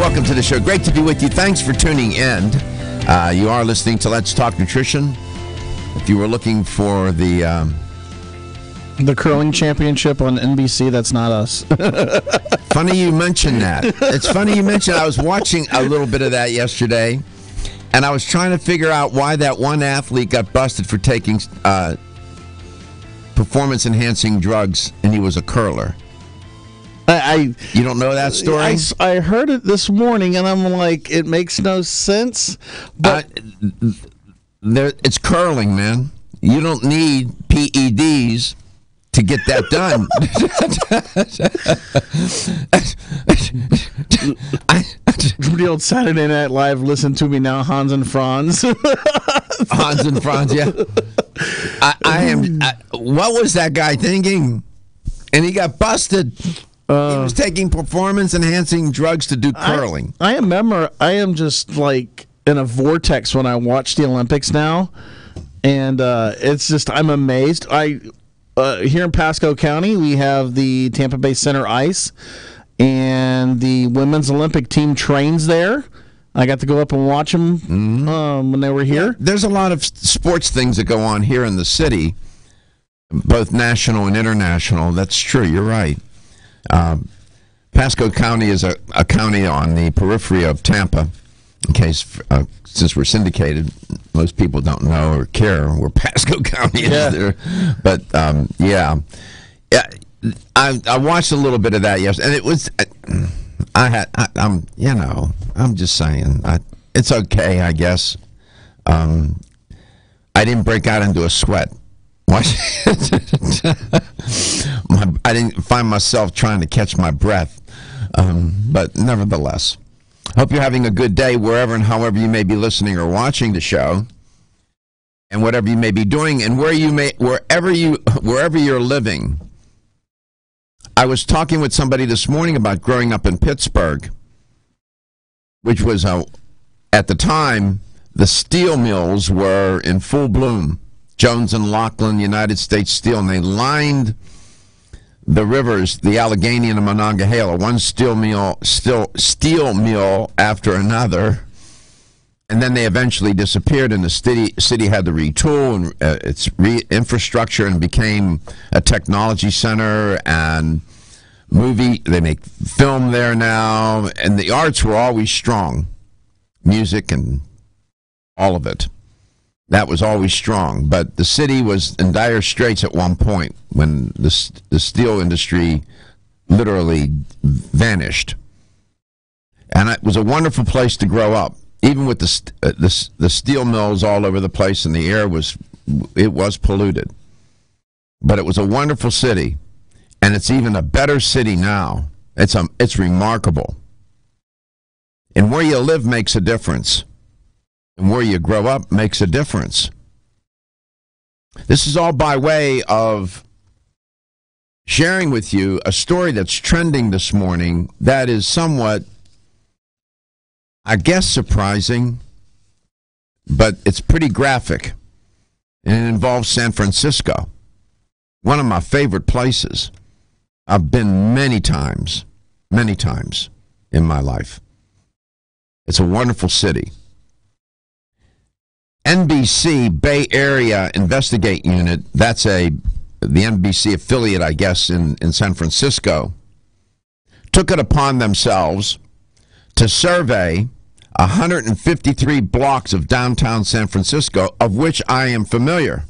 welcome to the show. Great to be with you. Thanks for tuning in. You are listening to Let's Talk Nutrition. If you were looking for the curling championship on NBC, that's not us. Funny you mentioned that. It's funny you mentioned. I was watching a little bit of that yesterday, and I was trying to figure out why that one athlete got busted for taking performance-enhancing drugs, and he was a curler. You don't know that story? I heard it this morning, and I'm like, it makes no sense. But it's curling, man. You don't need PEDs to get that done. The old Saturday Night Live, listen to me now, Hans and Franz. Hans and Franz, yeah. What was that guy thinking? And he got busted. He was taking performance-enhancing drugs to do curling. I am just like in a vortex when I watch the Olympics now, and it's just, I'm amazed. Here in Pasco County, we have the Tampa Bay Center Ice, and the women's Olympic team trains there. I got to go up and watch them when they were here. Yeah, there's a lot of sports things that go on here in the city, both national and international. That's true. You're right. Pasco County is a county on the periphery of Tampa. In case, since we're syndicated, most people don't know or care where Pasco County is. There. But yeah, I watched a little bit of that yesterday, and it was. I'm just saying, it's okay, I guess. I didn't break out into a sweat. I didn't find myself trying to catch my breath, but nevertheless, hope you're having a good day wherever and however you may be listening or watching the show, and whatever you may be doing, and wherever you're living. I was talking with somebody this morning about growing up in Pittsburgh, which was at the time the steel mills were in full bloom. Jones and Laughlin, United States Steel, and they lined the rivers, the Allegheny and the Monongahela, one steel mill after another, and then they eventually disappeared, and the city had to retool and its infrastructure and became a technology center and they make film there now, and the arts were always strong, music and all of it. That was always strong, but the city was in dire straits at one point when the steel industry literally vanished. And it was a wonderful place to grow up, even with the steel mills all over the place, and the air was polluted. But it was a wonderful city, and it's even a better city now. It's remarkable. And where you live makes a difference. And where you grow up makes a difference. This is all by way of sharing with you a story that's trending this morning that is somewhat, I guess, surprising, but it's pretty graphic. And it involves San Francisco, one of my favorite places. I've been many times in my life. It's a wonderful city. NBC Bay Area Investigate Unit, that's the NBC affiliate, I guess, in San Francisco, took it upon themselves to survey 153 blocks of downtown San Francisco, of which I am familiar.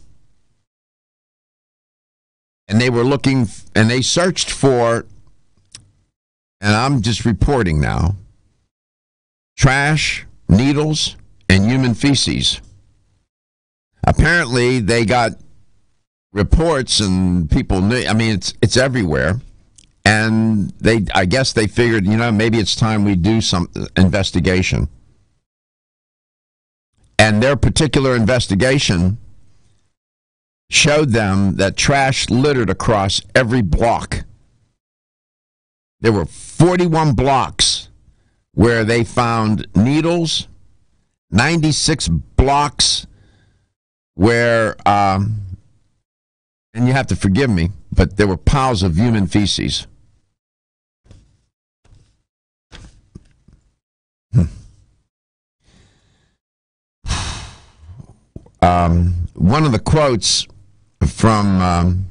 And they were looking, and they searched for, and I'm just reporting now, trash, needles, and human feces. Apparently, they got reports, and people knew. I mean, it's everywhere, and I guess they figured, maybe it's time we do some investigation. And their particular investigation showed them that trash littered across every block. There were 41 blocks where they found needles, 96 blocks where, and you have to forgive me, but there were piles of human feces. One of the quotes from,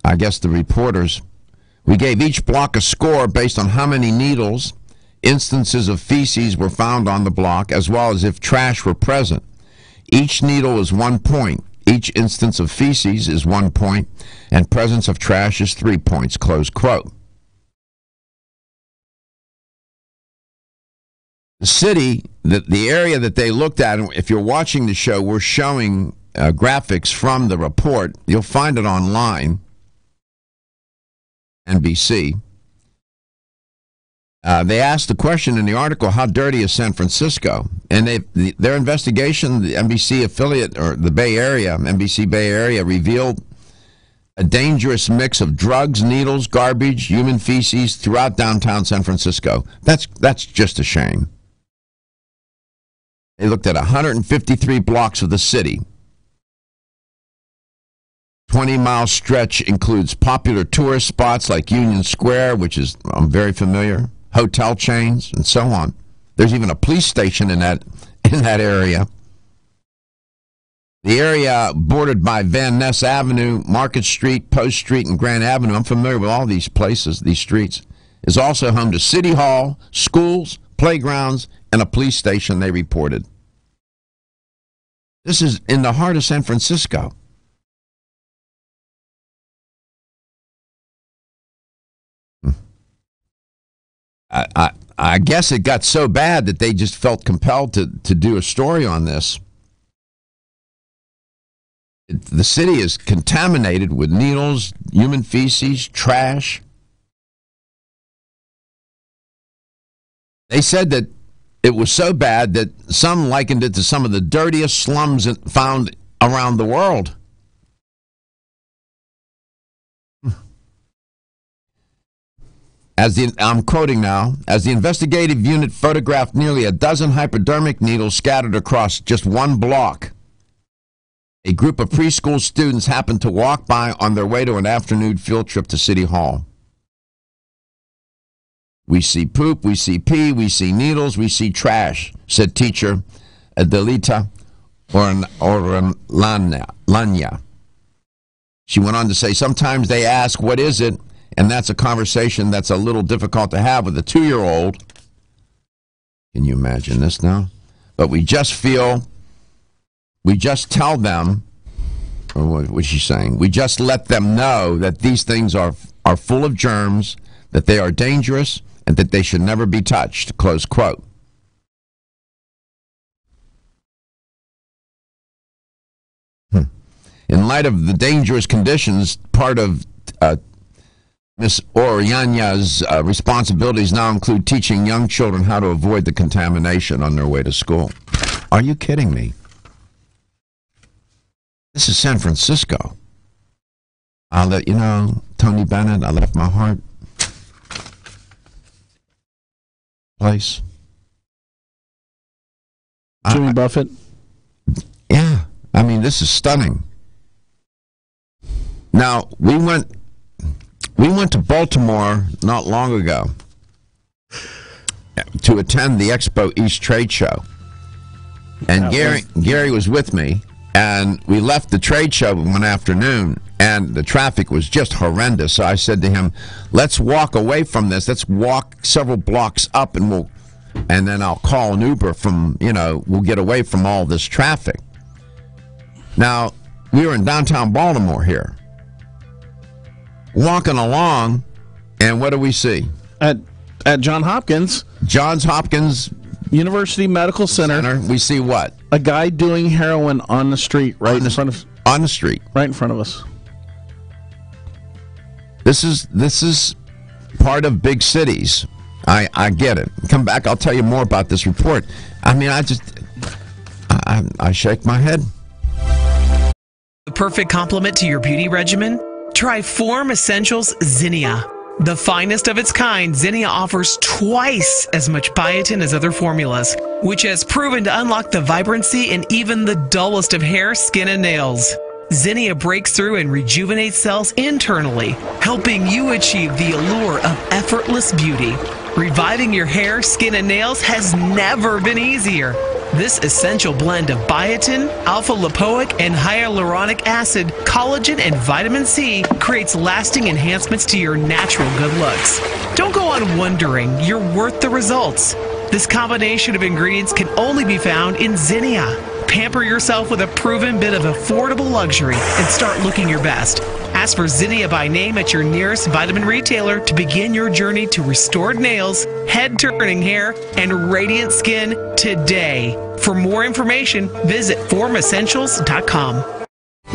I guess, the reporters, we gave each block a score based on how many needles, instances of feces were found on the block, as well as if trash were present. Each needle is 1 point. Each instance of feces is 1 point, and presence of trash is 3 points, close quote. The city, the area that they looked at, and if you're watching the show, we're showing graphics from the report. You'll find it online, NBC. They asked the question in the article, how dirty is San Francisco? And their investigation, the NBC affiliate, or the Bay Area, NBC Bay Area, revealed a dangerous mix of drugs, needles, garbage, human feces throughout downtown San Francisco. That's just a shame. They looked at 153 blocks of the city. 20-mile stretch includes popular tourist spots like Union Square, which is I'm very familiar, hotel chains, and so on. There's even a police station in that area. The area bordered by Van Ness Avenue, Market Street, Post Street, and Grand Avenue, I'm familiar with all these places, these streets, is also home to City Hall, schools, playgrounds, and a police station, they reported. This is in the heart of San Francisco. I guess it got so bad that they just felt compelled to do a story on this. The city is contaminated with needles, human feces, trash. They said that it was so bad that some likened it to some of the dirtiest slums found around the world. I'm quoting now, as the investigative unit photographed nearly a dozen hypodermic needles scattered across just one block, a group of preschool students happened to walk by on their way to an afternoon field trip to City Hall. We see poop, we see pee, we see needles, we see trash, said teacher Adelita Orlanya. She went on to say, sometimes they ask, what is it? And that's a conversation that's a little difficult to have with a 2-year-old. Can you imagine this now? But we just tell them, or what was she saying? We just let them know that these things are full of germs, that they are dangerous, and that they should never be touched, close quote. In light of the dangerous conditions, part of Ms. Oranya's responsibilities now include teaching young children how to avoid the contamination on their way to school. Are you kidding me? This is San Francisco. I'll let you know, Tony Bennett, I left my heart place. Jimmy Buffett. Yeah, I mean, this is stunning. Now, we went to Baltimore not long ago to attend the Expo East trade show. And Gary was with me, and we left the trade show one afternoon, and the traffic was just horrendous. So I said to him, let's walk away from this. Let's walk several blocks up, and then I'll call an Uber we'll get away from all this traffic. Now, we were in downtown Baltimore here, walking along, and what do we see? At Johns Hopkins University Medical Center, we see what? A guy doing heroin on the street, right in front of us. This is part of big cities. I get it. Come back, I'll tell you more about this report. I mean, I shake my head. The perfect complement to your beauty regimen? Try Form Essentials Zinnia. The finest of its kind, Zinnia offers twice as much biotin as other formulas, which has proven to unlock the vibrancy in even the dullest of hair, skin, and nails. Zinnia breaks through and rejuvenates cells internally, helping you achieve the allure of effortless beauty. Reviving your hair, skin, and nails has never been easier. This essential blend of biotin, alpha-lipoic, and hyaluronic acid, collagen, and vitamin C creates lasting enhancements to your natural good looks. Don't go on wondering. You're worth the results. This combination of ingredients can only be found in Zinnia. Pamper yourself with a proven bit of affordable luxury and start looking your best. Ask for Zinnia by name at your nearest vitamin retailer to begin your journey to restored nails, head-turning hair, and radiant skin today. For more information, visit formessentials.com.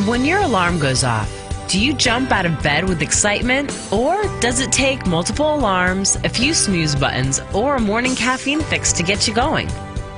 When your alarm goes off, do you jump out of bed with excitement? Or does it take multiple alarms, a few snooze buttons, or a morning caffeine fix to get you going?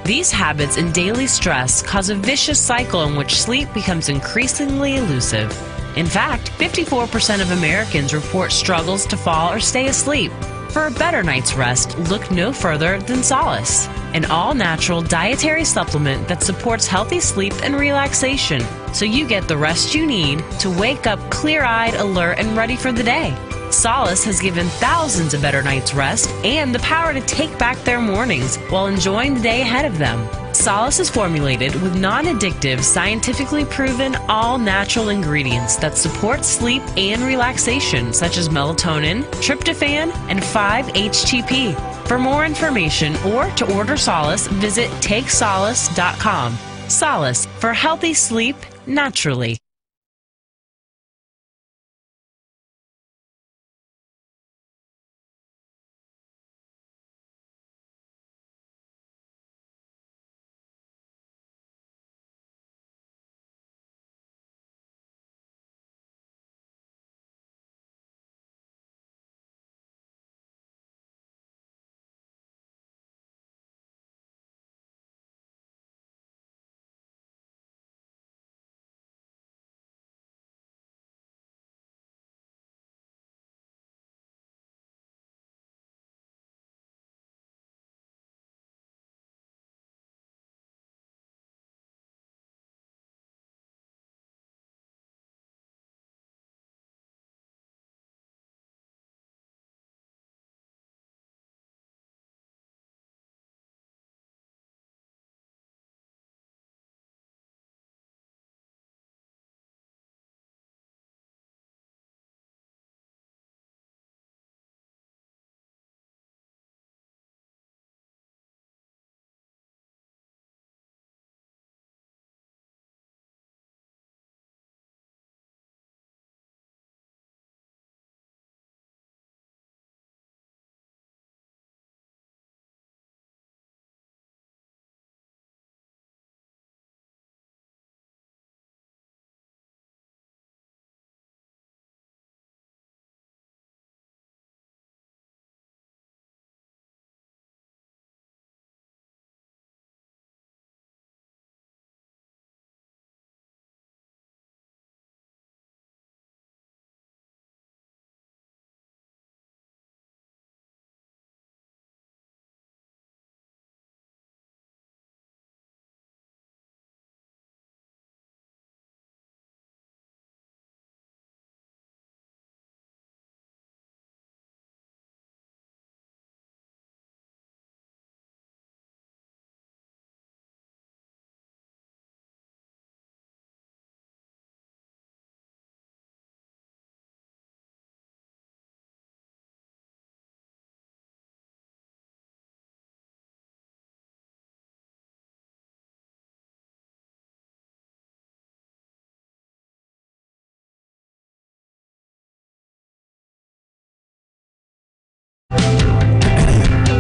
These habits and daily stress cause a vicious cycle in which sleep becomes increasingly elusive. In fact, 54% of Americans report struggles to fall or stay asleep. For a better night's rest, look no further than Solace, an all-natural dietary supplement that supports healthy sleep and relaxation, so you get the rest you need to wake up clear-eyed, alert, and ready for the day. Solace has given thousands a better night's rest and the power to take back their mornings while enjoying the day ahead of them. Solace is formulated with non-addictive, scientifically proven, all-natural ingredients that support sleep and relaxation, such as melatonin, tryptophan, and 5-HTP. For more information or to order Solace, visit takesolace.com. Solace for healthy sleep naturally.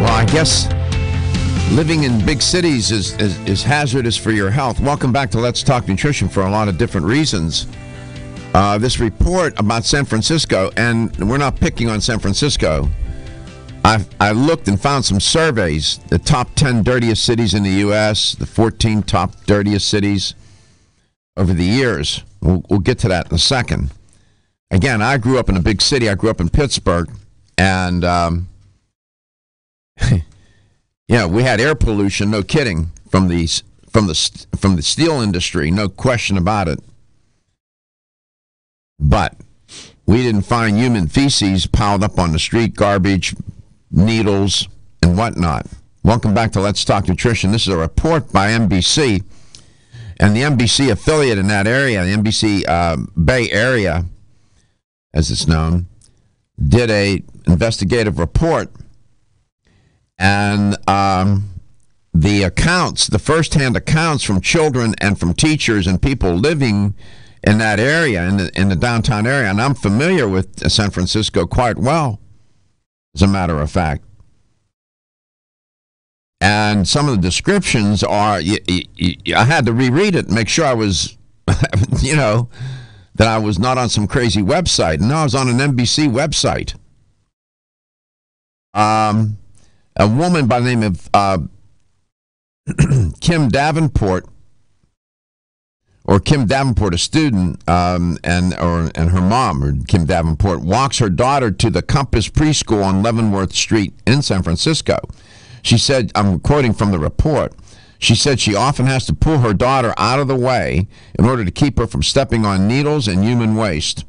I guess living in big cities is hazardous for your health. Welcome back to Let's Talk Nutrition for a lot of different reasons. This report about San Francisco, and we're not picking on San Francisco. I looked and found some surveys, the top 10 dirtiest cities in the U.S., the 14 top dirtiest cities over the years. We'll get to that in a second. Again, I grew up in a big city. I grew up in Pittsburgh, and yeah, we had air pollution, no kidding, from the steel industry, no question about it. But we didn't find human feces piled up on the street, garbage, needles, and whatnot. Welcome back to Let's Talk Nutrition. This is a report by NBC, and the NBC affiliate in that area, the NBC Bay Area, as it's known, did a investigative report, and the accounts, the first-hand accounts from children and from teachers and people living in that area, in the downtown area, and I'm familiar with San Francisco quite well, as a matter of fact. And some of the descriptions are, I had to reread it and make sure I was, that I was not on some crazy website. No, I was on an NBC website. A woman by the name of Kim Davenport, a student, and her mom, or Kim Davenport, walks her daughter to the Compass Preschool on Leavenworth Street in San Francisco. She said, I'm quoting from the report, she said she often has to pull her daughter out of the way in order to keep her from stepping on needles and human waste.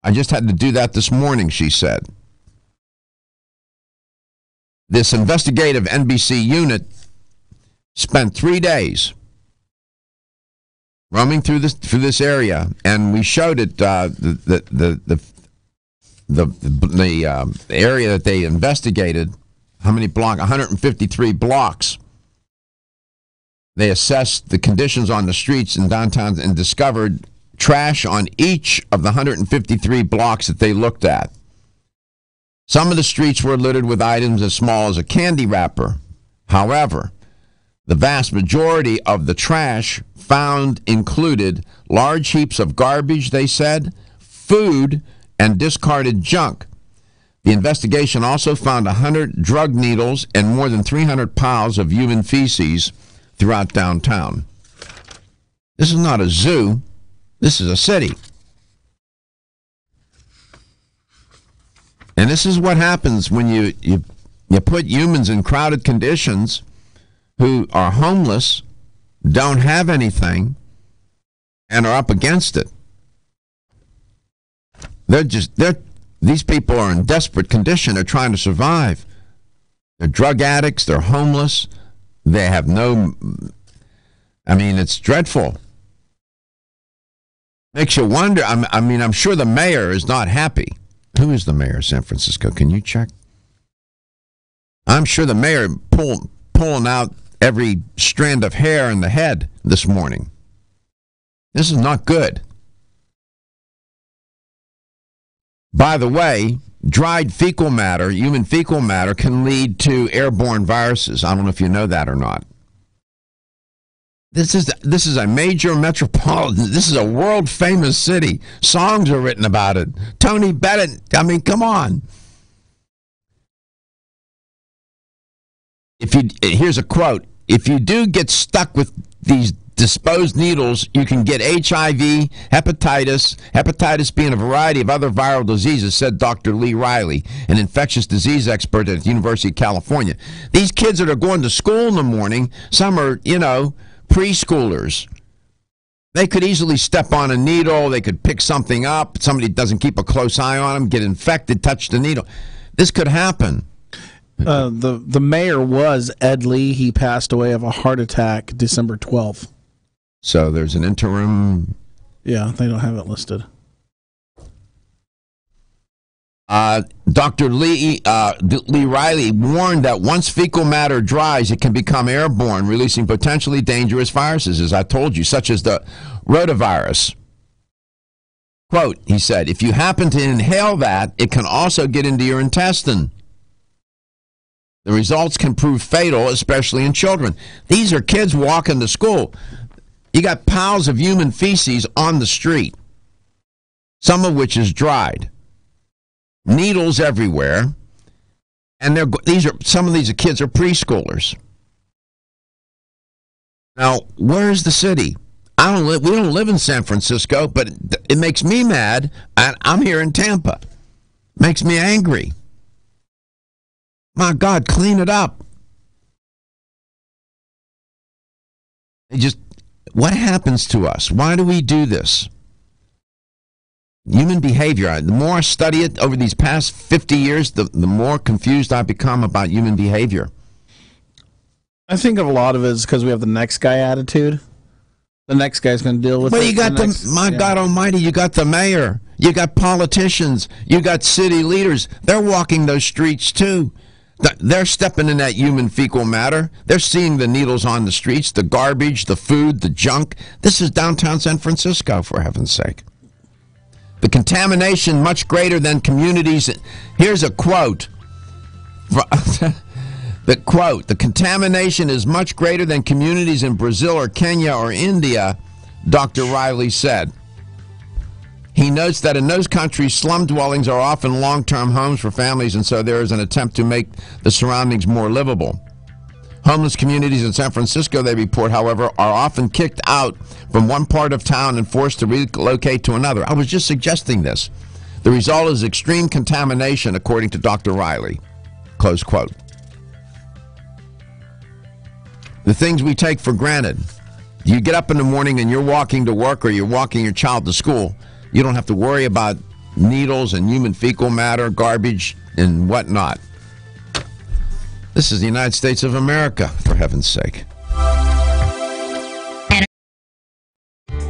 I just had to do that this morning, she said. This investigative NBC unit spent 3 days roaming through this area, and we showed it the area that they investigated. How many blocks? 153 blocks. They assessed the conditions on the streets in downtown and discovered trash on each of the 153 blocks that they looked at. Some of the streets were littered with items as small as a candy wrapper. However, the vast majority of the trash found included large heaps of garbage, they said, food, and discarded junk. The investigation also found 100 drug needles and more than 300 piles of human feces throughout downtown. This is not a zoo. This is a city. And this is what happens when you put humans in crowded conditions who are homeless, don't have anything, and are up against it. These people are in desperate condition. They're trying to survive. They're drug addicts. They're homeless. They have it's dreadful. Makes you wonder. I'm sure the mayor is not happy. Who is the mayor of San Francisco? Can you check? I'm sure the mayor pulling out every strand of hair in the head this morning. This is not good. By the way, dried fecal matter, human fecal matter, can lead to airborne viruses. I don't know if you know that or not. This is a major metropolitan. This is a world famous city. Songs are written about it. Tony Bennett. Come on. Here's a quote. If you do get stuck with these disposed needles, you can get HIV, hepatitis being a variety of other viral diseases, said Dr. Lee Riley, an infectious disease expert at the University of California. These kids that are going to school in the morning, some are, preschoolers. They could easily step on a needle. They could pick something up. Somebody doesn't keep a close eye on them, get infected, touch the needle. This could happen. The mayor was Ed Lee. He passed away of a heart attack December 12th. So there's an interim. Yeah, they don't have it listed. Dr. Lee Riley warned that once fecal matter dries, it can become airborne, releasing potentially dangerous viruses, as I told you, such as the rotavirus. Quote, he said, if you happen to inhale that, it can also get into your intestine. The results can prove fatal, especially in children. These are kids walking to school. You got piles of human feces on the street, some of which is dried. Needles everywhere, and some of these kids are preschoolers. Now, where's the city? We don't live in San Francisco, but it makes me mad. I'm here in Tampa. Makes me angry. My God, clean it up. What happens to us? Why do we do this? Human behavior. The more I study it over these past 50 years, the more confused I've become about human behavior. I think a lot of it is because we have the next guy attitude. The next guy's going to deal with it. Well, you got God Almighty, you got the mayor, you got politicians, you got city leaders. They're walking those streets too. They're stepping in that human fecal matter. They're seeing the needles on the streets, the garbage, the food, the junk. This is downtown San Francisco, for heaven's sake. The contamination much greater than communities. Here's a quote. The quote, the contamination is much greater than communities in Brazil or Kenya or India, Dr. Riley said. He notes that in those countries, slum dwellings are often long-term homes for families, and so there is an attempt to make the surroundings more livable. Homeless communities in San Francisco, they report, however, are often kicked out from one part of town and forced to relocate to another. I was just suggesting this. The result is extreme contamination, according to Dr. Riley. Close quote. The things we take for granted. You get up in the morning and you're walking to work or you're walking your child to school. You don't have to worry about needles and human fecal matter, garbage, and whatnot. This is the United States of America, for heaven's sake.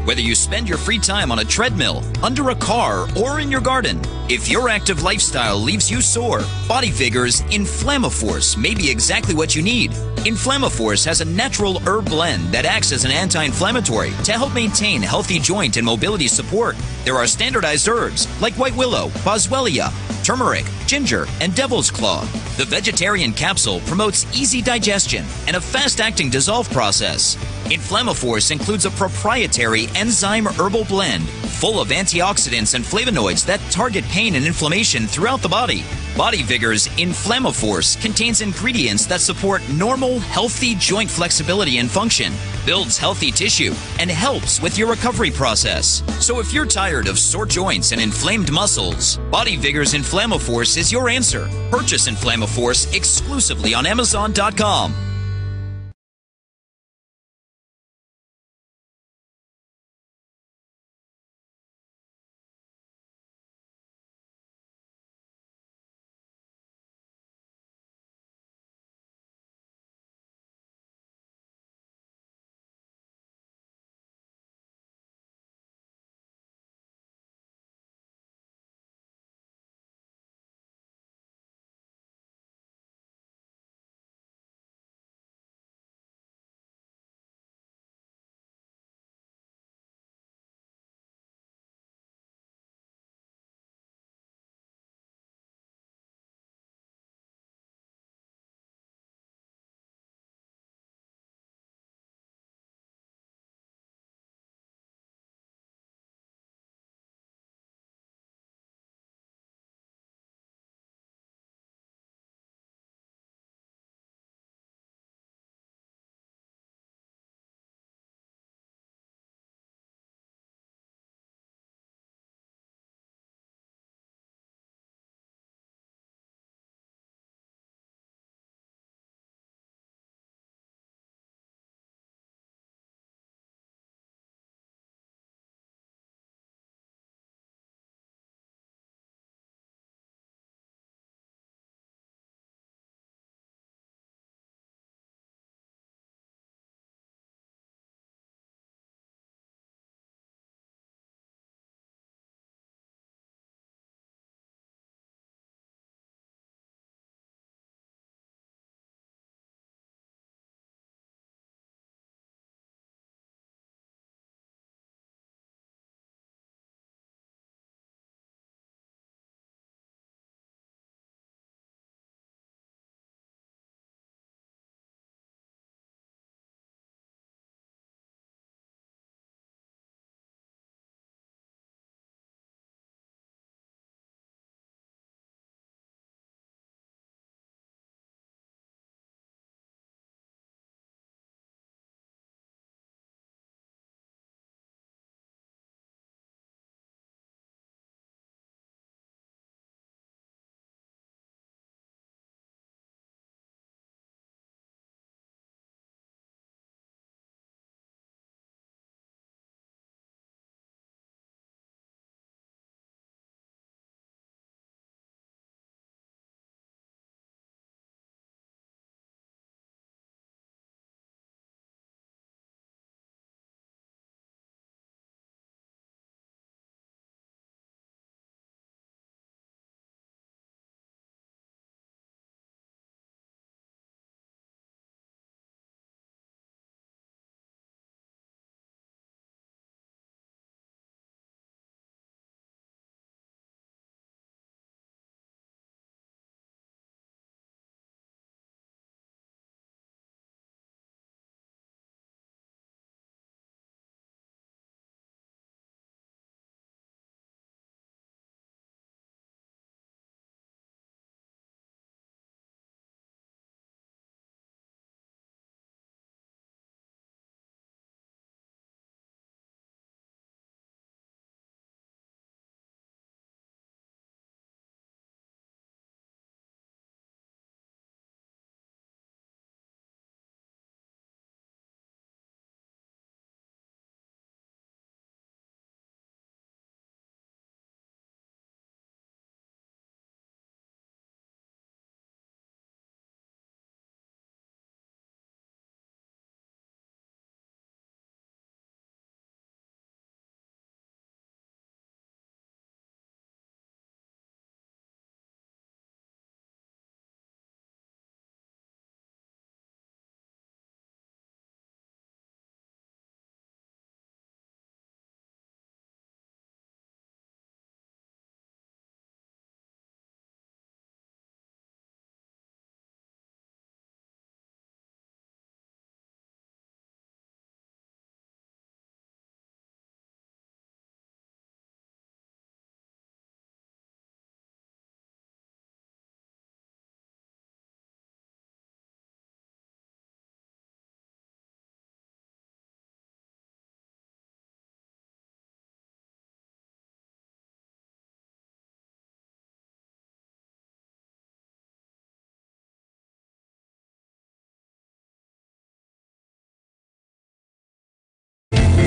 Whether you spend your free time on a treadmill, under a car, or in your garden, if your active lifestyle leaves you sore, Body Vigor's Inflammaforce may be exactly what you need. Inflammaforce has a natural herb blend that acts as an anti-inflammatory to help maintain healthy joint and mobility support. There are standardized herbs like white willow, boswellia, turmeric, ginger, and devil's claw. The vegetarian capsule promotes easy digestion and a fast-acting dissolve process. Inflammaforce includes a proprietary enzyme herbal blend full of antioxidants and flavonoids that target pain and inflammation throughout the body. Body Vigor's Inflammaforce contains ingredients that support normal, healthy joint flexibility and function, builds healthy tissue, and helps with your recovery process. So if you're tired of sore joints and inflamed muscles, Body Vigor's Inflammaforce is your answer. Purchase Inflammaforce exclusively on Amazon.com.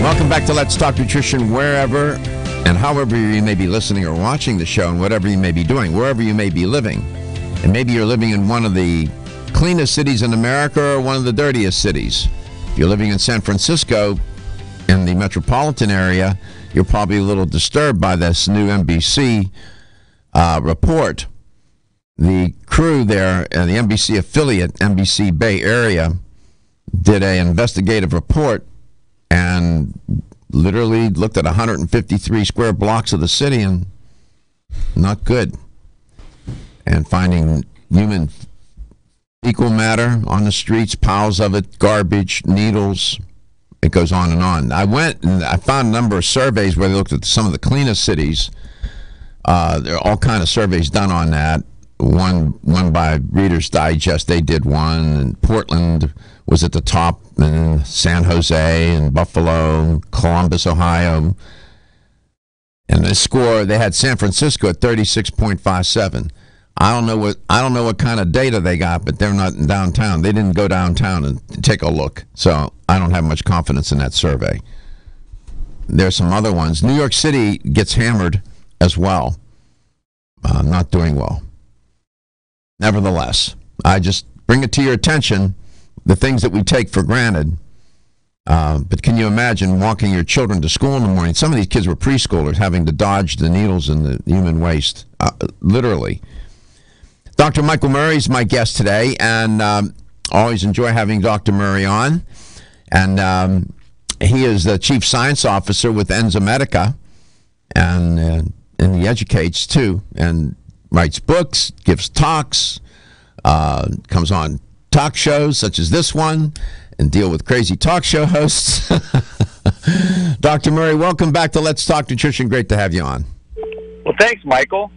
Welcome back to Let's Talk Nutrition, wherever and however you may be listening or watching the show, and whatever you may be doing, wherever you may be living. And maybe you're living in one of the cleanest cities in America or one of the dirtiest cities. If you're living in San Francisco, in the metropolitan area, you're probably a little disturbed by this new NBC report. The crew there, the NBC affiliate, NBC Bay Area, did an investigative report and literally looked at 153 square blocks of the city, and not good. And finding human fecal matter on the streets, piles of it, garbage, needles. It goes on and on. I went and I found a number of surveys where they looked at some of the cleanest cities. There are all kind of surveys done on that. One by Reader's Digest, they did one, and Portland was at the top, and San Jose and Buffalo, Columbus, Ohio. And the score, they had San Francisco at 36.57. I don't know what kind of data they got, but they're not in downtown. They didn't go downtown and take a look. So I don't have much confidence in that survey. There's some other ones. New York City gets hammered as well. Not doing well. Nevertheless, I just bring it to your attention, the things that we take for granted. But can you imagine walking your children to school in the morning? Some of these kids were preschoolers having to dodge the needles and the human waste, literally. Dr. Michael Murray is my guest today, and always enjoy having Dr. Murray on. And he is the Chief Science Officer with Enzymatica, and he educates, too, and writes books, gives talks, comes on talk shows such as this one, and deal with crazy talk show hosts. Dr. Murray, welcome back to Let's Talk Nutrition. Great to have you on. Well, thanks, Michael.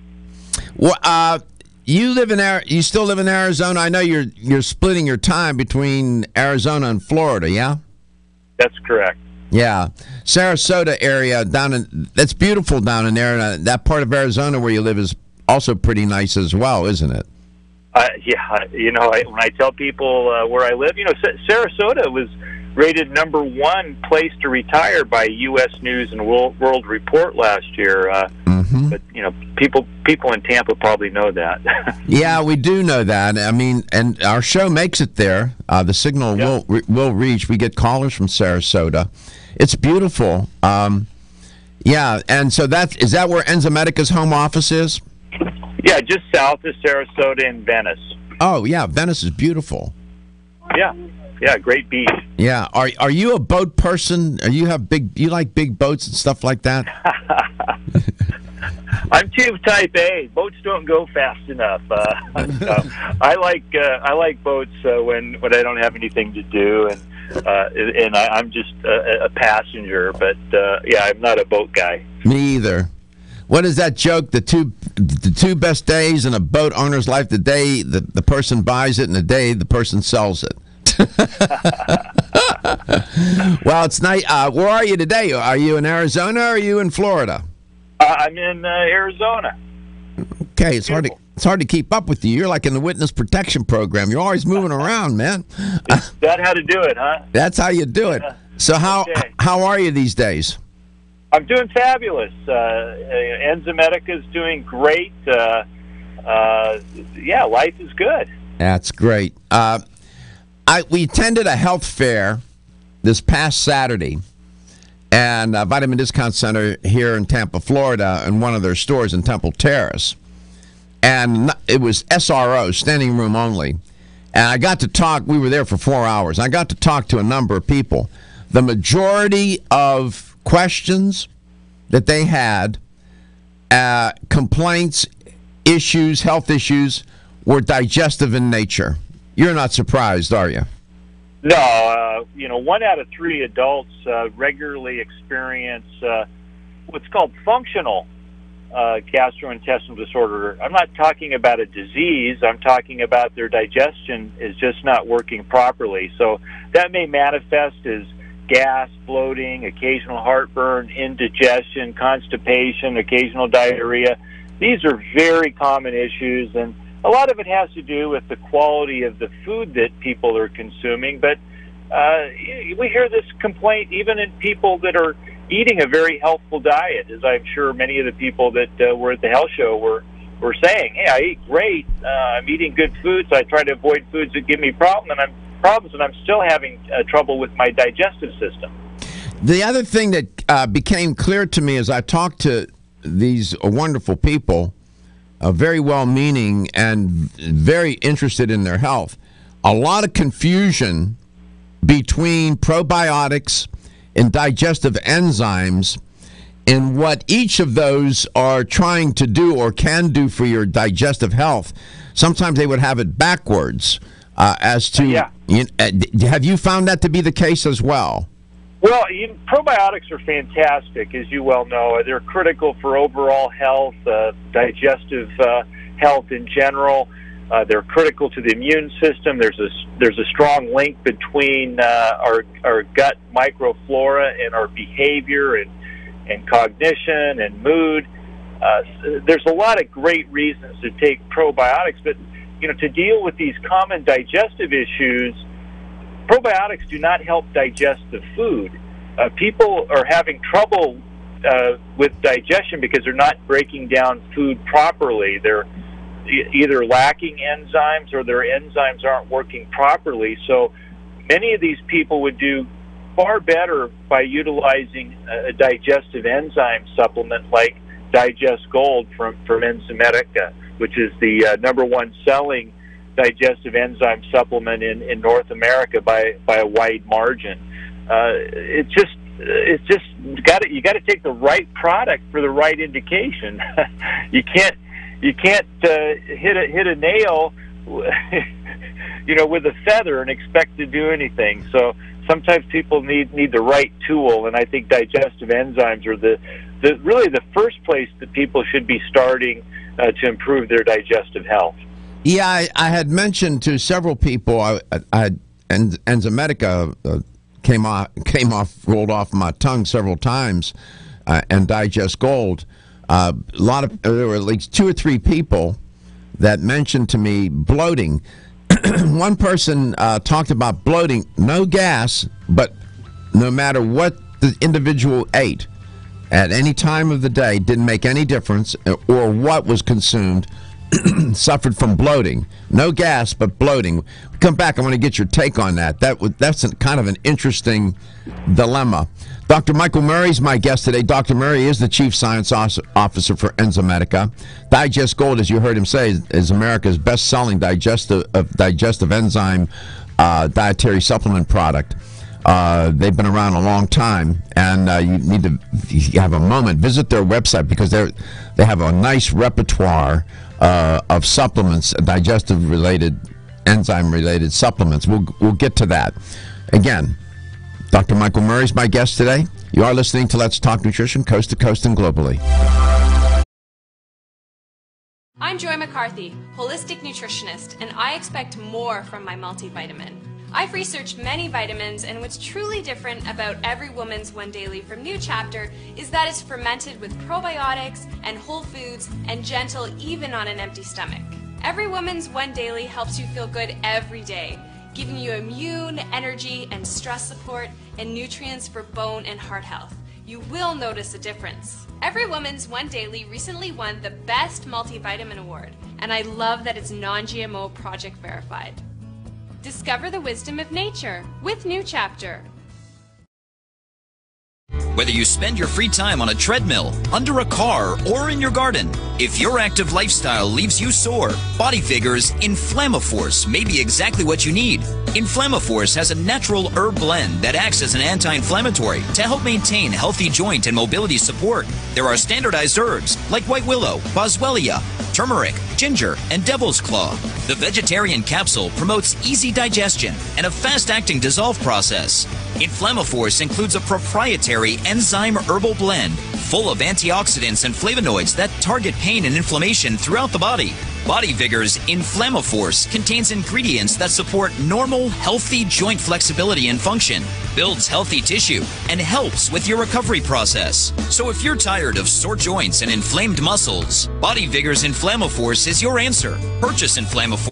Well, you still live in Arizona. I know you're splitting your time between Arizona and Florida, yeah? That's correct. Yeah. Sarasota area that's beautiful down in there. And that part of Arizona where you live is also pretty nice as well, isn't it? Yeah, when I tell people where I live, Sarasota was rated #1 place to retire by U.S. News and World Report last year. But people in Tampa probably know that. Yeah, we do know that. I mean, and our show makes it there. The signal will reach. We get callers from Sarasota. It's beautiful. Yeah, and so is that where Enzymatica's home office is? Yeah, just south of Sarasota in Venice. Oh, yeah, Venice is beautiful. Yeah, great beach. Yeah, are you a boat person? You like big boats and stuff like that? I'm tube type A. Boats don't go fast enough. I like boats when I don't have anything to do, and I'm just a passenger. But I'm not a boat guy. Me either. What is that joke? The two best days in a boat owner's life: the day the person buys it, and the day the person sells it. Well, it's nice. Where are you today? Are you in Arizona or are you in Florida? I'm in Arizona. Okay, it's hard to keep up with you. You're like in the witness protection program. You're always moving around, man. Is that how to do it, huh? That's how you do it. So how are you these days? I'm doing fabulous. Enzymatica is doing great. Life is good. That's great. We attended a health fair this past Saturday, and Vitamin Discount Center here in Tampa, Florida, in one of their stores in Temple Terrace. And it was SRO, standing room only. And I got to talk, we were there for 4 hours. I got to talk to a number of people. The majority of questions that they had, complaints, issues, health issues, were digestive in nature. You're not surprised, are you? No, 1 out of 3 adults regularly experience what's called functional gastrointestinal disorder. I'm not talking about a disease. I'm talking about their digestion is just not working properly. So that may manifest as gas, bloating, occasional heartburn, indigestion, constipation, occasional diarrhea. These are very common issues, and a lot of it has to do with the quality of the food that people are consuming, but we hear this complaint even in people that are eating a very healthful diet, as I'm sure many of the people that were at the health show were saying. Hey, I eat great. I'm eating good foods. I try to avoid foods that give me problems, and I'm still having trouble with my digestive system. The other thing that became clear to me as I talked to these wonderful people, very well-meaning and very interested in their health, a lot of confusion between probiotics and digestive enzymes and what each of those are trying to do or can do for your digestive health. Sometimes they would have it backwards as to... Yeah. Have you found that to be the case as well? Well, probiotics are fantastic, as you well know. They're critical for overall health, digestive health in general. They're critical to the immune system. There's a strong link between our gut microflora and our behavior and cognition and mood. There's a lot of great reasons to take probiotics, but to deal with these common digestive issues, probiotics do not help digest the food. People are having trouble with digestion because they're not breaking down food properly. They're either lacking enzymes or their enzymes aren't working properly. So many of these people would do far better by utilizing a digestive enzyme supplement like Digest Gold from Enzymatica, which is the #1 selling digestive enzyme supplement in North America by a wide margin. It's just you got to take the right product for the right indication. You can't hit a nail with a feather and expect to do anything. So sometimes people need the right tool, and I think digestive enzymes are really the first place that people should be starting to improve their digestive health. Yeah, I had mentioned to several people, Enzymatica rolled off my tongue several times, and Digest Gold. There were at least 2 or 3 people that mentioned to me bloating. One person talked about bloating, no gas, but no matter what the individual ate at any time of the day, didn't make any difference, or what was consumed, suffered from bloating. No gas, but bloating. Come back, I want to get your take on that. That's kind of an interesting dilemma. Dr. Michael Murray is my guest today. Dr. Murray is the Chief Science Officer for Enzymatica. Digest Gold, as you heard him say, is America's best-selling digestive enzyme dietary supplement product. They've been around a long time, and you need to, if you have a moment, visit their website because they have a nice repertoire of supplements, digestive-related, enzyme-related supplements. We'll get to that. Again, Dr. Michael Murray is my guest today. You are listening to Let's Talk Nutrition, coast to coast and globally. I'm Joy McCarthy, holistic nutritionist, and I expect more from my multivitamin. I've researched many vitamins, and what's truly different about Every Woman's One Daily from New Chapter is that it's fermented with probiotics and whole foods and gentle even on an empty stomach. Every Woman's One Daily helps you feel good every day, giving you immune, energy, and stress support and nutrients for bone and heart health. You will notice a difference. Every Woman's One Daily recently won the Best Multivitamin Award, and I love that it's non-GMO project verified. Discover the wisdom of nature with New Chapter. Whether you spend your free time on a treadmill, under a car, or in your garden, if your active lifestyle leaves you sore, Body Vigor's Inflammaforce may be exactly what you need. Inflammaforce has a natural herb blend that acts as an anti-inflammatory to help maintain healthy joint and mobility support. There are standardized herbs like white willow, boswellia, turmeric, ginger, and devil's claw. The vegetarian capsule promotes easy digestion and a fast-acting dissolve process. Inflammaforce includes a proprietary enzyme herbal blend full of antioxidants and flavonoids that target pain and inflammation throughout the body. Body Vigor's Inflammaforce contains ingredients that support normal, healthy joint flexibility and function, builds healthy tissue, and helps with your recovery process. So if you're tired of sore joints and inflamed muscles, Body Vigor's Inflammaforce is your answer. Purchase Inflammaforce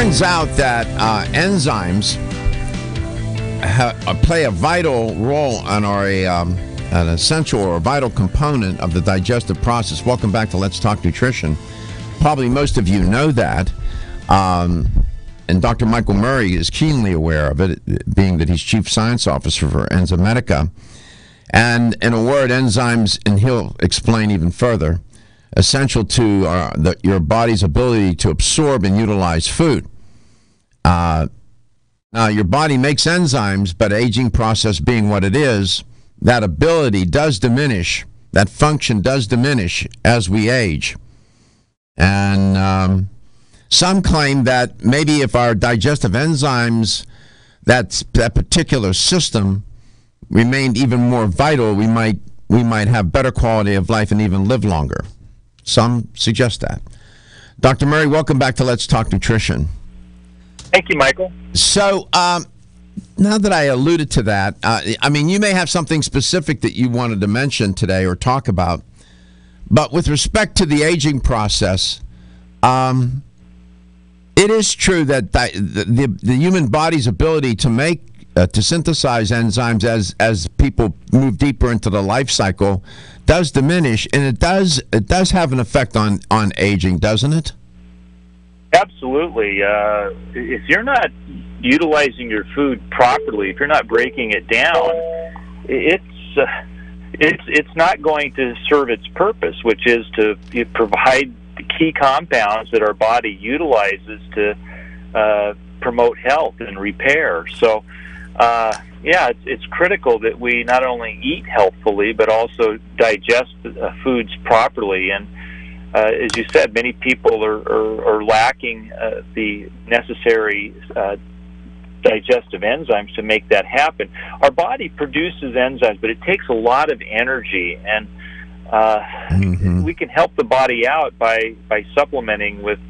turns out that enzymes play a vital role and are an essential or a vital component of the digestive process. Welcome back to Let's Talk Nutrition. Probably most of you know that, and Dr. Michael Murray is keenly aware of it, being that he's Chief Science Officer for Enzymedica. And in a word, enzymes, and he'll explain even further, essential to your body's ability to absorb and utilize food. Now, your body makes enzymes, but aging process being what it is, that ability does diminish, that function does diminish as we age. And some claim that maybe if our digestive enzymes, that particular system, remained even more vital, we might have better quality of life and even live longer. Some suggest that. Dr. Murray, welcome back to Let's Talk Nutrition. Thank you, Michael. So, now that I alluded to that, I mean, you may have something specific that you wanted to mention today or talk about, but with respect to the aging process, it is true that the human body's ability to make to synthesize enzymes as people move deeper into the life cycle does diminish, and it does have an effect on aging, doesn't it? Absolutely. If you're not utilizing your food properly, if you're not breaking it down, it's not going to serve its purpose, which is to provide the key compounds that our body utilizes to promote health and repair. So, it's critical that we not only eat healthfully, but also digest foods properly. And as you said, many people are lacking the necessary digestive enzymes to make that happen. Our body produces enzymes, but it takes a lot of energy, and we can help the body out by supplementing with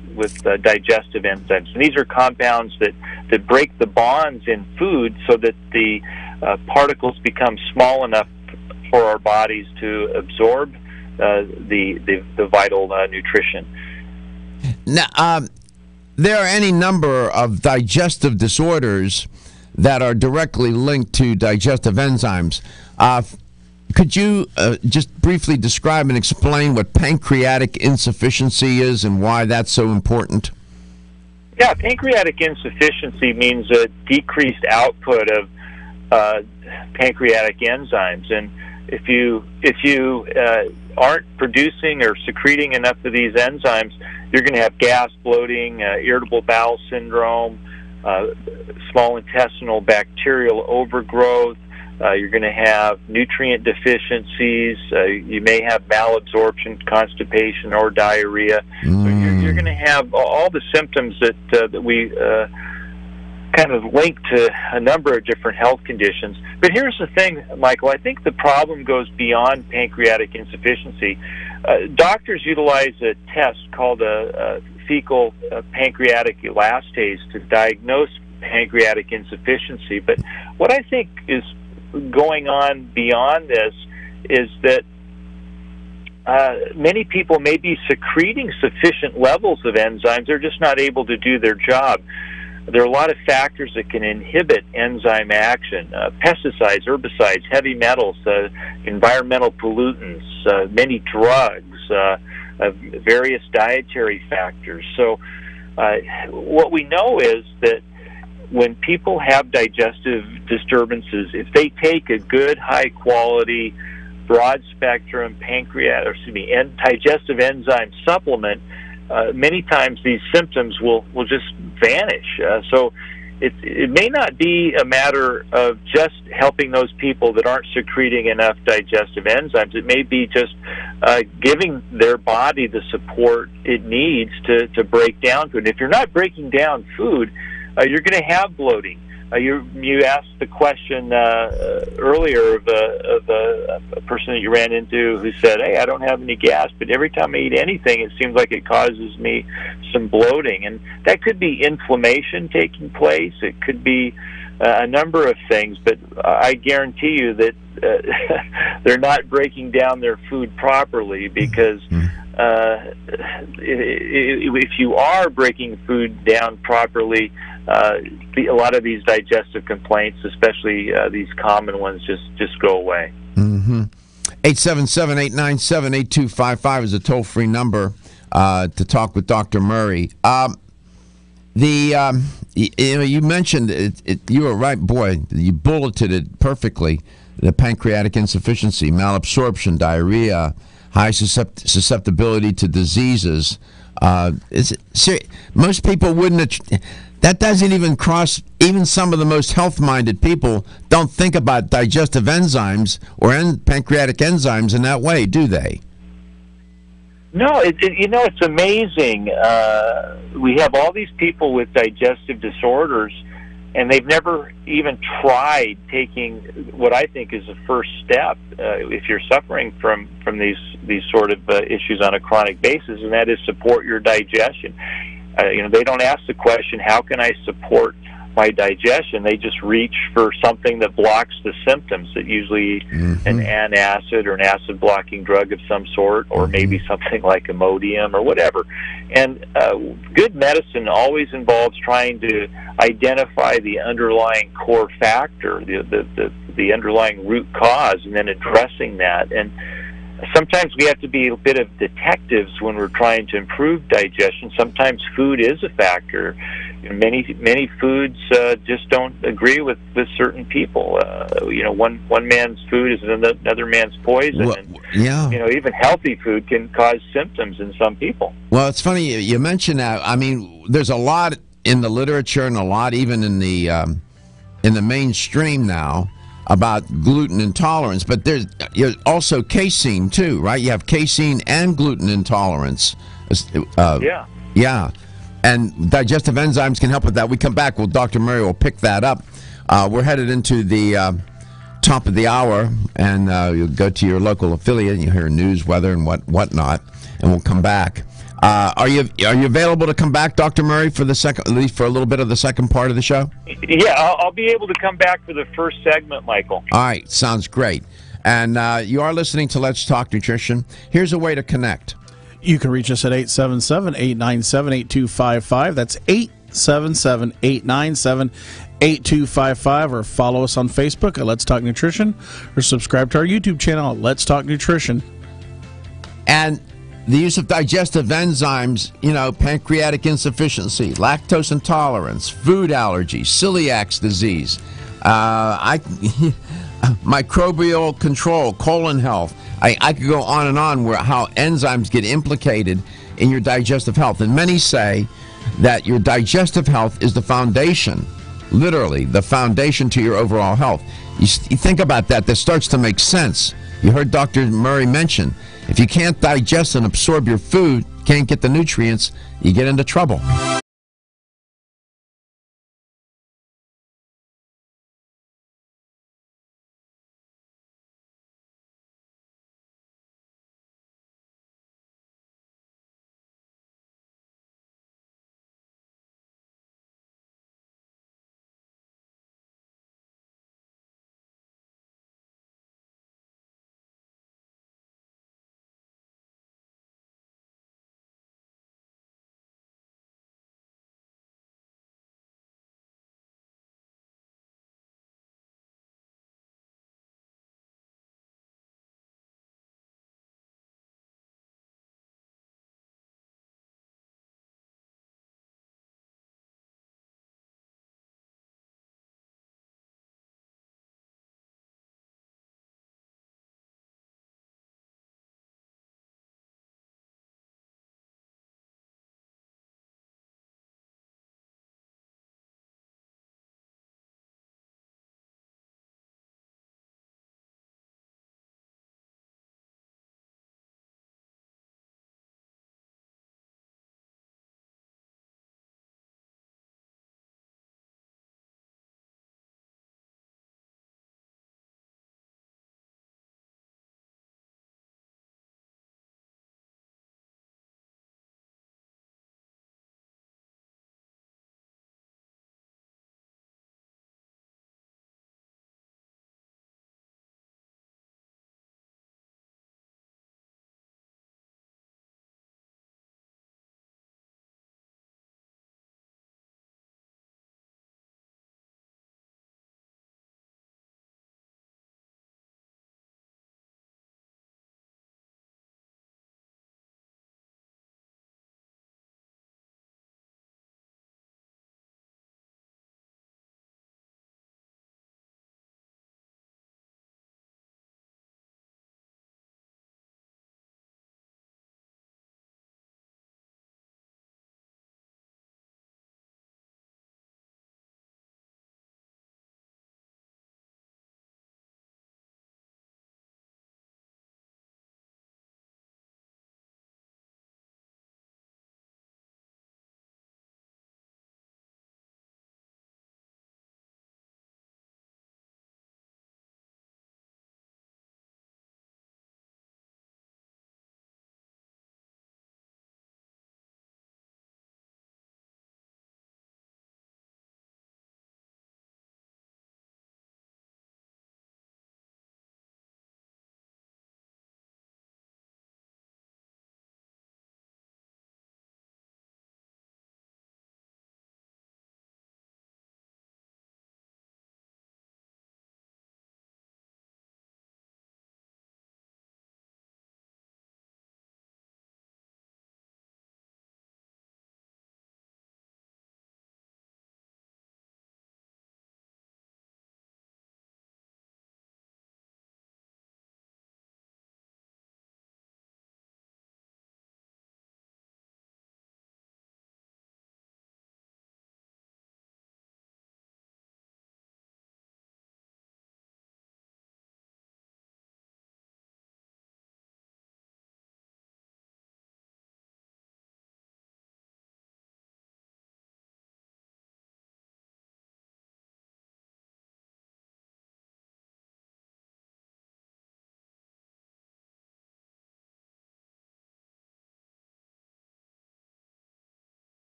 digestive enzymes. And these are compounds that break the bonds in food so that the particles become small enough for our bodies to absorb the vital nutrition. Now, there are any number of digestive disorders that are directly linked to digestive enzymes. Could you just briefly describe and explain what pancreatic insufficiency is and why that's so important? Yeah, pancreatic insufficiency means a decreased output of pancreatic enzymes, and if you aren't producing or secreting enough of these enzymes, you're going to have gas, bloating, irritable bowel syndrome, small intestinal bacterial overgrowth. You're going to have nutrient deficiencies. You may have malabsorption, constipation, or diarrhea. So you're going to have all the symptoms that we kind of link to a number of different health conditions. But here's the thing, Michael. I think the problem goes beyond pancreatic insufficiency. Doctors utilize a test called a fecal pancreatic elastase to diagnose pancreatic insufficiency. But what I think is going on beyond this is that many people may be secreting sufficient levels of enzymes. They're just not able to do their job. There are a lot of factors that can inhibit enzyme action: pesticides, herbicides, heavy metals, environmental pollutants, many drugs, various dietary factors. So what we know is that when people have digestive disturbances, if they take a good, high-quality, broad-spectrum digestive enzyme supplement, many times these symptoms will just vanish. So it may not be a matter of just helping those people that aren't secreting enough digestive enzymes. It may be just giving their body the support it needs to break down food. And if you're not breaking down food, you're going to have bloating. You asked the question earlier of a person that you ran into who said, "Hey, I don't have any gas, but every time I eat anything, it seems like it causes me some bloating." And that could be inflammation taking place. It could be a number of things, but I guarantee you that they're not breaking down their food properly, because if you are breaking food down properly, a lot of these digestive complaints, especially these common ones, just go away. Mm-hmm. 877-897-8255 is a toll-free number to talk with Dr. Murray. You mentioned it, you were right, boy. You bulleted it perfectly. The pancreatic insufficiency, malabsorption, diarrhea, high susceptibility to diseases. Most people wouldn't. That doesn't even cross. Even some of the most health-minded people don't think about digestive enzymes or pancreatic enzymes in that way, do they? No, it's amazing. We have all these people with digestive disorders, and they've never even tried taking what I think is the first step if you're suffering from these sort of issues on a chronic basis, and that is support your digestion. They don't ask the question, how can I support my digestion? They just reach for something that blocks the symptoms, that usually an antacid or an acid-blocking drug of some sort, or maybe something like Imodium or whatever. And good medicine always involves trying to identify the underlying core factor, the underlying root cause, and then addressing that. And sometimes we have to be a bit of detectives when we're trying to improve digestion. Sometimes food is a factor. Many foods just don't agree with certain people. One man's food is another man's poison. Well, and, yeah. Even healthy food can cause symptoms in some people. Well, it's funny you mentioned that. I mean, there's a lot in the literature and a lot even in the mainstream now about gluten intolerance, but there's also casein too, right? You have casein and gluten intolerance. Yeah. And digestive enzymes can help with that. We come back, Dr. Murray will pick that up. We're headed into the top of the hour, and you'll go to your local affiliate and you hear news, weather, and whatnot, and we'll come back. Are you available to come back, Dr. Murray, for at least for a little bit of the second part of the show? Yeah, I'll be able to come back for the first segment, Michael. All right, sounds great. And you are listening to Let's Talk Nutrition. Here's a way to connect. You can reach us at 877-897-8255. That's 877-897-8255, or follow us on Facebook at Let's Talk Nutrition, or subscribe to our YouTube channel at Let's Talk Nutrition. And the use of digestive enzymes, pancreatic insufficiency, lactose intolerance, food allergies, celiac disease, microbial control, colon health. I could go on and on where how enzymes get implicated in your digestive health. And many say that your digestive health is the foundation, literally the foundation to your overall health. You think about that starts to make sense. You heard Dr. Murray mention, if you can't digest and absorb your food, can't get the nutrients, you get into trouble.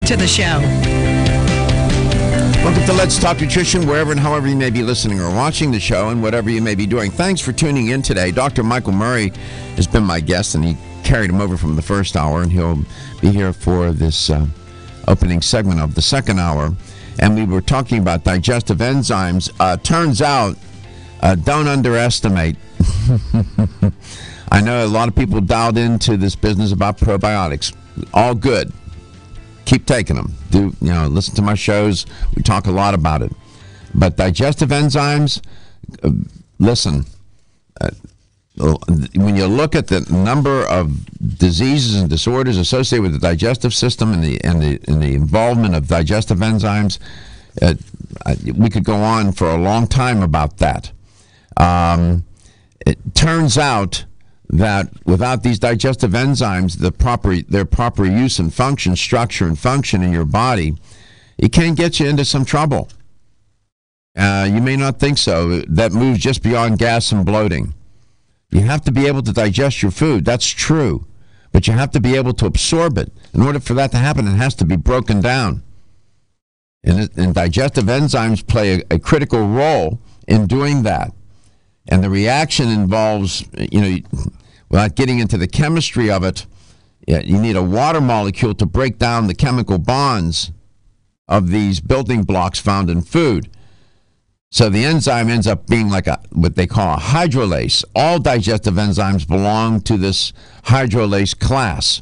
To the show. Welcome to Let's Talk Nutrition, wherever and however you may be listening or watching the show and whatever you may be doing. Thanks for tuning in today. Dr. Michael Murray has been my guest, and he carried him over from the first hour, and he'll be here for this opening segment of the second hour. And we were talking about digestive enzymes. Turns out, don't underestimate. I know a lot of people dialed into this business about probiotics. All good. Keep taking them. Listen to my shows. We talk a lot about it. But digestive enzymes, listen, when you look at the number of diseases and disorders associated with the digestive system and the involvement of digestive enzymes, we could go on for a long time about that. It turns out that without these digestive enzymes, their proper use and function, structure and function in your body, it can get you into some trouble. You may not think so. That moves just beyond gas and bloating. You have to be able to digest your food. That's true. But you have to be able to absorb it. In order for that to happen, it has to be broken down. And digestive enzymes play a critical role in doing that. And the reaction involves, without getting into the chemistry of it, you need a water molecule to break down the chemical bonds of these building blocks found in food. So the enzyme ends up being like what they call a hydrolase. All digestive enzymes belong to this hydrolase class.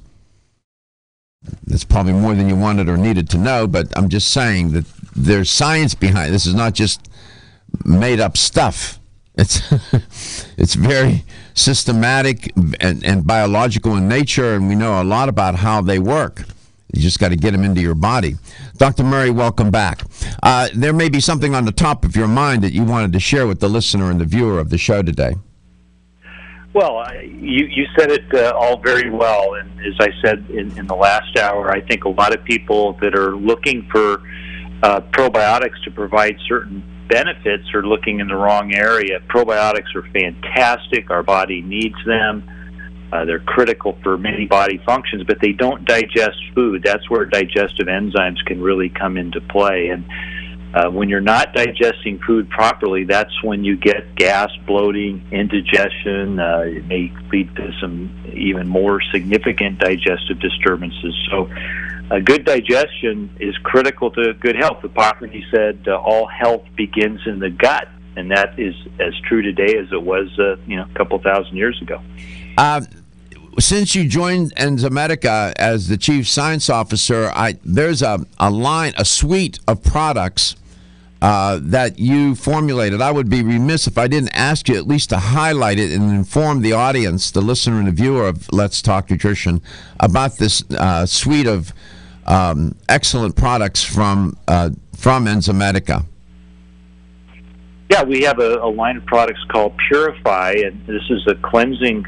That's probably more than you wanted or needed to know, but I'm just saying that there's science behind it. This is not just made up stuff. It's very systematic and biological in nature, and we know a lot about how they work. You just got to get them into your body. Dr. Murray, welcome back. There may be something on the top of your mind that you wanted to share with the listener and the viewer of the show today. Well, you said it all very well, and as I said in the last hour, I think a lot of people that are looking for probiotics to provide certain benefits are looking in the wrong area. Probiotics are fantastic. Our body needs them. They're critical for many body functions, but they don't digest food. That's where digestive enzymes can really come into play. And when you're not digesting food properly, that's when you get gas, bloating, indigestion. It may lead to some even more significant digestive disturbances. So good digestion is critical to good health. Hippocrates said all health begins in the gut, and that is as true today as it was a couple thousand years ago. Since you joined Enzymatica as the chief science officer, there's a suite of products that you formulated. I would be remiss if I didn't ask you at least to highlight it and inform the audience, the listener and the viewer of Let's Talk Nutrition, about this suite of excellent products from Enzymatica. Yeah, we have a line of products called Purify, and this is a cleansing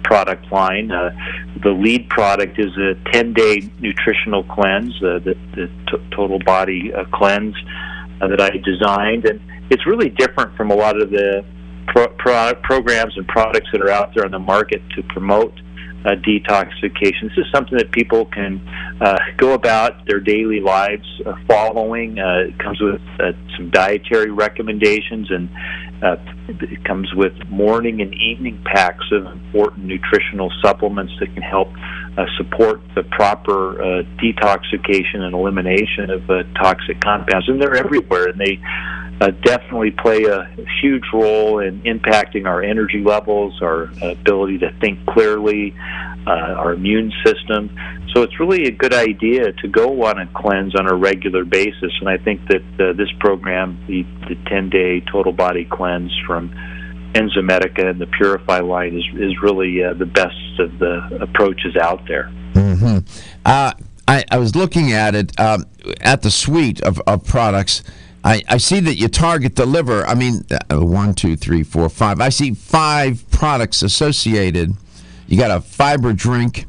product line. The lead product is a 10-day nutritional cleanse, the total body cleanse that I designed. And it's really different from a lot of the programs and products that are out there on the market to promote detoxification. This is something that people can go about their daily lives following. It comes with some dietary recommendations, and it comes with morning and evening packs of important nutritional supplements that can help support the proper detoxification and elimination of toxic compounds. And they're everywhere, and they definitely play a huge role in impacting our energy levels, our ability to think clearly, our immune system. So it's really a good idea to go on a cleanse on a regular basis, and I think that this program, the 10-day total body cleanse from Enzymatica and the Purify line, is really the best of the approaches out there. Mm-hmm. I was looking at it, at the suite of products. I see that you target the liver. I mean, 1, 2, 3, 4, 5. I see 5 products associated. You got a fiber drink.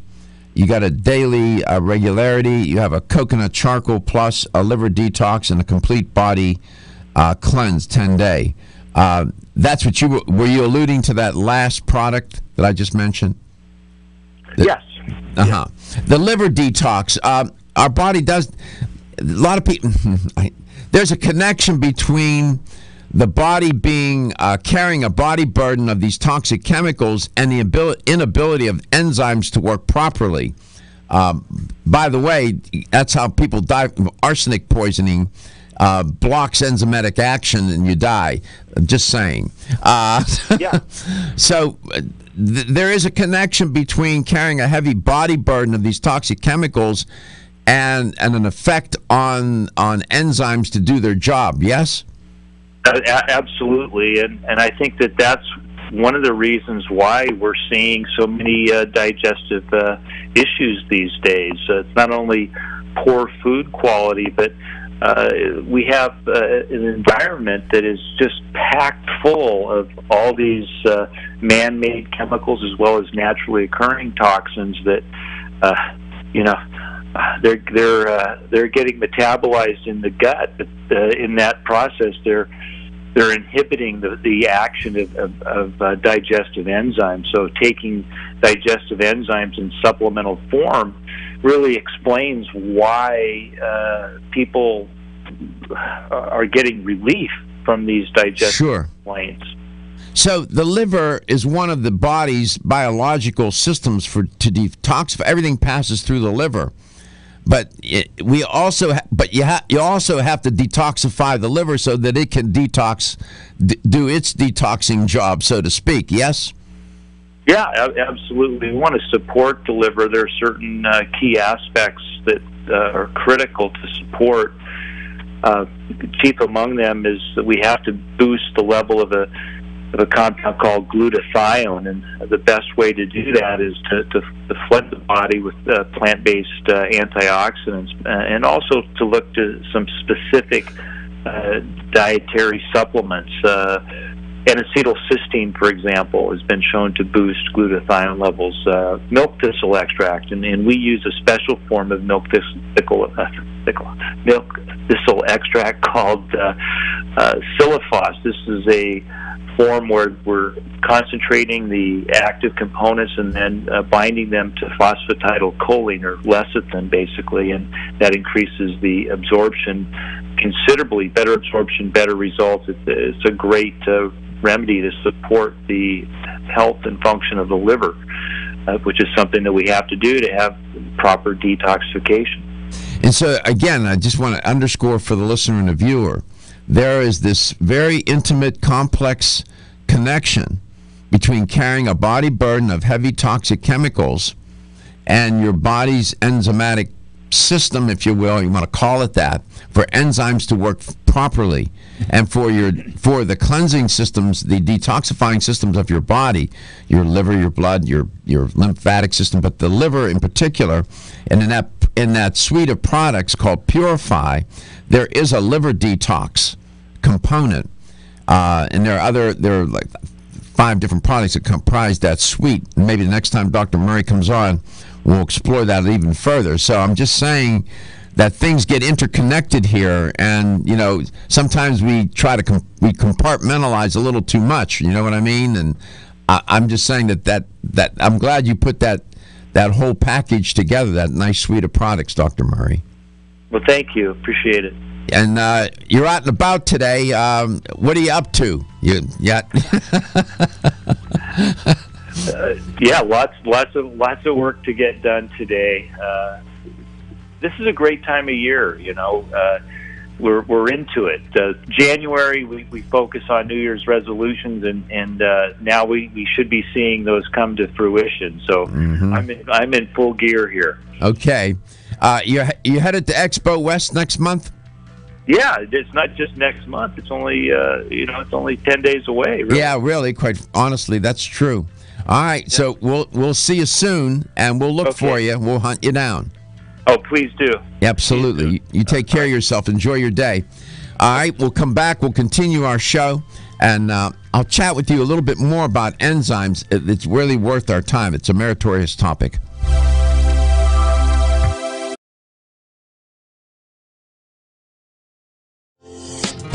You got a daily regularity. You have a coconut charcoal plus a liver detox and a complete body cleanse 10-day. That's what were you alluding to that last product that I just mentioned? Yes. Uh-huh. The liver detox. our body does. A lot of people. There's a connection between the body being carrying a body burden of these toxic chemicals and the inability of enzymes to work properly. By the way, that's how people die from arsenic poisoning. Blocks enzymatic action and you die. Just saying. Yeah. So there is a connection between carrying a heavy body burden of these toxic chemicals and an effect on enzymes to do their job. Yes? Absolutely. And I think that's one of the reasons why we're seeing so many digestive issues these days. It's not only poor food quality, but we have an environment that is just packed full of all these man-made chemicals as well as naturally occurring toxins that they're getting metabolized in the gut. But in that process, they're inhibiting the action of digestive enzymes. So taking digestive enzymes in supplemental form really explains why people are getting relief from these digestive complaints. So the liver is one of the body's biological systems to detoxify. Everything passes through the liver, but you also have to detoxify the liver so that it can do its detoxing job, so to speak. Yes. Yeah, absolutely. We want to support the liver. There are certain key aspects that are critical to support. Chief among them is that we have to boost the level of a compound called glutathione, and the best way to do that is to flood the body with plant-based antioxidants, and also to look to some specific dietary supplements. N-acetylcysteine, for example, has been shown to boost glutathione levels. Milk thistle extract, and we use a special form of milk thistle extract called Silifos. This is a form where we're concentrating the active components and then binding them to phosphatidylcholine, or lecithin, basically, and that increases the absorption considerably. Better absorption, better results. It's a great remedy to support the health and function of the liver, which is something that we have to do to have proper detoxification. And so, again, I just want to underscore for the listener and the viewer, there is this very intimate, complex connection between carrying a body burden of heavy toxic chemicals and your body's enzymatic system, if you will, you want to call it that, for enzymes to work properly, and for the cleansing systems, the detoxifying systems of your body, your liver, your blood, your lymphatic system, but the liver in particular. And in that suite of products called Purify, there is a liver detox component, and there are like 5 different products that comprise that suite. Maybe the next time Dr. Murray comes on, we'll explore that even further. So I'm just saying that things get interconnected here, and sometimes we try to we compartmentalize a little too much. You know what I mean? And I'm just saying that I'm glad you put that whole package together, that nice suite of products, Dr. Murray. Well, thank you. Appreciate it. And you're out and about today. What are you up to? Yeah, lots of work to get done today. This is a great time of year. We're into it. January we focus on New Year's resolutions, and now we should be seeing those come to fruition. So I'm in full gear here. Okay, you headed to Expo West next month? Yeah, it's not just next month. It's only it's only 10 days away. Really. Yeah, really. Quite honestly, that's true. All right, yeah. So we'll see you soon, and we'll look for you. We'll hunt you down. Oh, please do. Absolutely. You take care of yourself. Enjoy your day. All right, we'll come back. We'll continue our show, and I'll chat with you a little bit more about enzymes. It's really worth our time. It's a meritorious topic.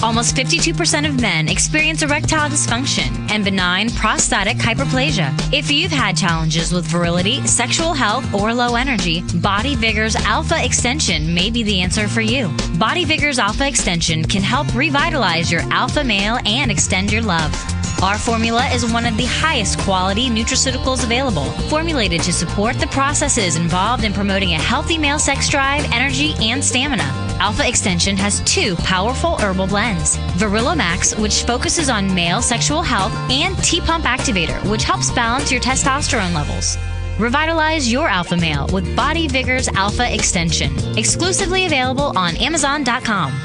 Almost 52% of men experience erectile dysfunction and benign prostatic hyperplasia. If you've had challenges with virility, sexual health, or low energy, Body Vigor's Alpha Extension may be the answer for you. Body Vigor's Alpha Extension can help revitalize your alpha male and extend your love. Our formula is one of the highest quality nutraceuticals available, formulated to support the processes involved in promoting a healthy male sex drive, energy, and stamina. Alpha Extension has 2 powerful herbal blends, Virilla Max, which focuses on male sexual health, and T-Pump Activator, which helps balance your testosterone levels. Revitalize your alpha male with Body Vigor's Alpha Extension, exclusively available on Amazon.com.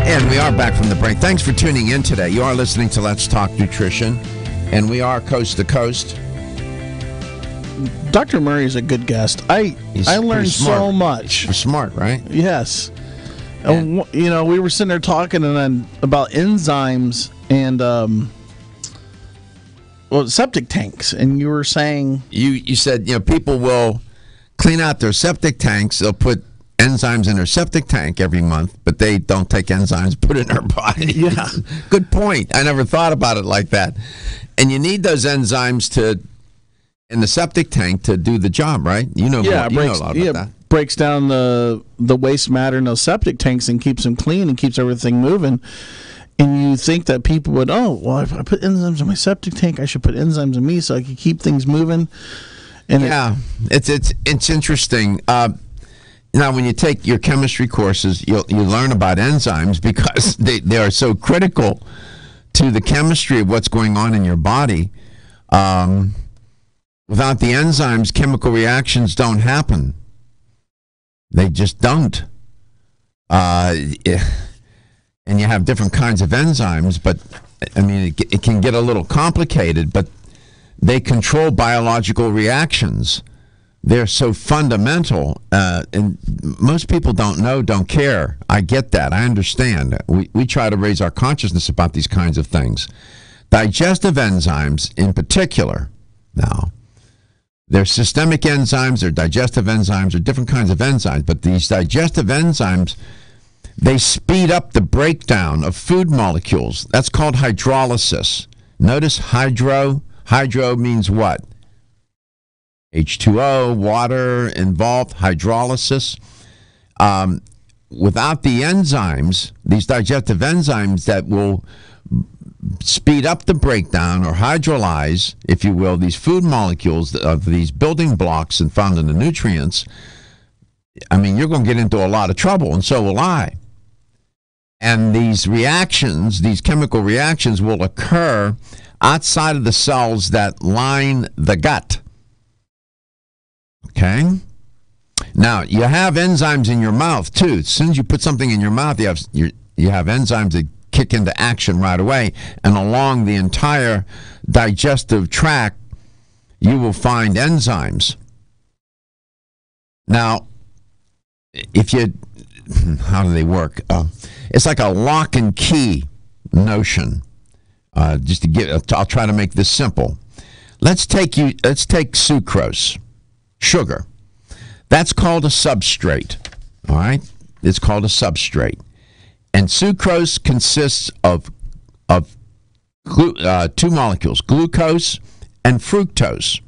And we are back from the break. Thanks for tuning in today. You are listening to Let's Talk Nutrition, and we are coast to coast. Dr. Murray is a good guest. I learned so much. You're smart, right? Yes. Yeah. We were sitting there talking about enzymes and septic tanks, and you were saying you said people will clean out their septic tanks. They'll put enzymes in their septic tank every month, but they don't take enzymes, put it in their body. Yeah. Good point. I never thought about it like that. And you need those enzymes in the septic tank to do the job, right? You know, Yeah, you know a lot about that. Breaks down the waste matter in those septic tanks and keeps them clean and keeps everything moving. And you think that people would, if I put enzymes in my septic tank, I should put enzymes in me so I can keep things moving. And it's interesting. Now, when you take your chemistry courses, you learn about enzymes because they are so critical to the chemistry of what's going on in your body. Without the enzymes, chemical reactions don't happen. They just don't. And you have different kinds of enzymes, but I mean, it can get a little complicated, but they control biological reactions. They're so fundamental, and most people don't care. I get that. I understand. We try to raise our consciousness about these kinds of things. Digestive enzymes in particular, now, they're systemic enzymes, they're digestive enzymes, they're different kinds of enzymes, but these digestive enzymes, they speed up the breakdown of food molecules. That's called hydrolysis. Notice hydro. Hydro means what? H2O, water involved, hydrolysis. Without the enzymes, these digestive enzymes that will speed up the breakdown or hydrolyze, if you will, these food molecules of these building blocks and found in the nutrients, I mean, you're going to get into a lot of trouble, and so will I. And these reactions, these chemical reactions, will occur outside of the cells that line the gut. Okay? Now, you have enzymes in your mouth, too. As soon as you put something in your mouth, you have enzymes that kick into action right away. And along the entire digestive tract, you will find enzymes. Now, how do they work? It's like a lock and key notion. I'll try to make this simple. Let's take sucrose, sugar. That's called a substrate. All right, it's called a substrate, and sucrose consists of two molecules, glucose and fructose.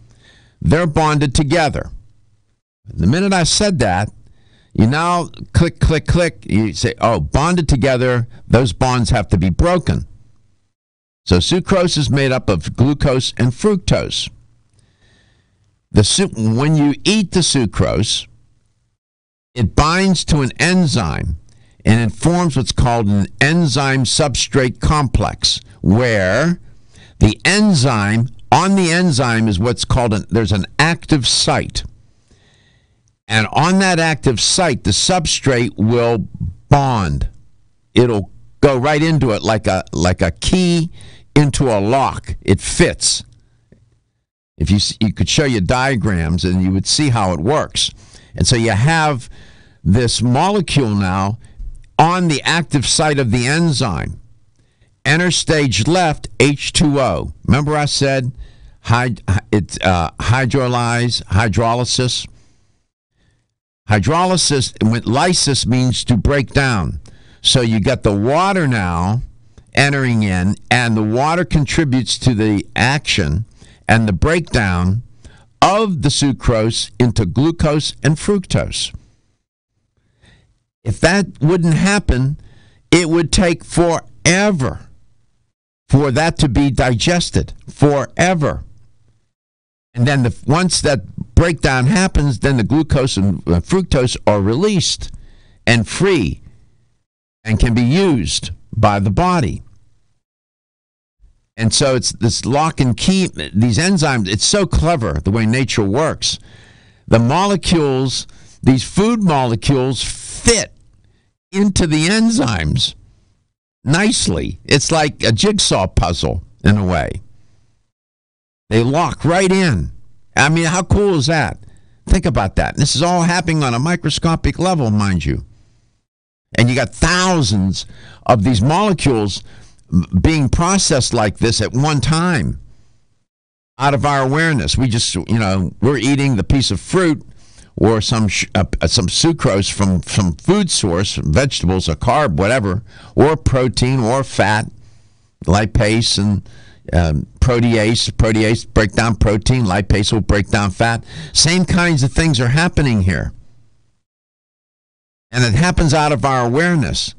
They're bonded together. The minute I said that, you now click, click, click. You say, bonded together, those bonds have to be broken. So sucrose is made up of glucose and fructose. When you eat the sucrose, it binds to an enzyme, and it forms what's called an enzyme substrate complex, where the enzyme, on the enzyme is what's called, there's an active site. And on that active site, the substrate will bond. It'll go right into it like a key into a lock. It fits. If you could show you diagrams, and you would see how it works. And so you have this molecule now on the active site of the enzyme. Enter stage left, H2O. Remember I said it's hydrolysis. Hydrolysis, lysis means to break down. So you got the water now entering in, and the water contributes to the action and the breakdown of the sucrose into glucose and fructose. If that wouldn't happen, it would take forever for that to be digested. Forever. And then once that breakdown happens, then the glucose and fructose are released and free and can be used by the body. And so it's this lock and key, these enzymes, it's so clever the way nature works. The molecules, these food molecules, fit into the enzymes nicely. It's like a jigsaw puzzle in a way. They lock right in. I mean, how cool is that? Think about that. This is all happening on a microscopic level, mind you. And you got thousands of these molecules being processed like this at one time out of our awareness. We just, we're eating the piece of fruit or some sucrose from food source, vegetables, a carb, whatever, or protein or fat, lipase and protease break down protein, lipase will break down fat. Same kinds of things are happening here. And it happens out of our awareness.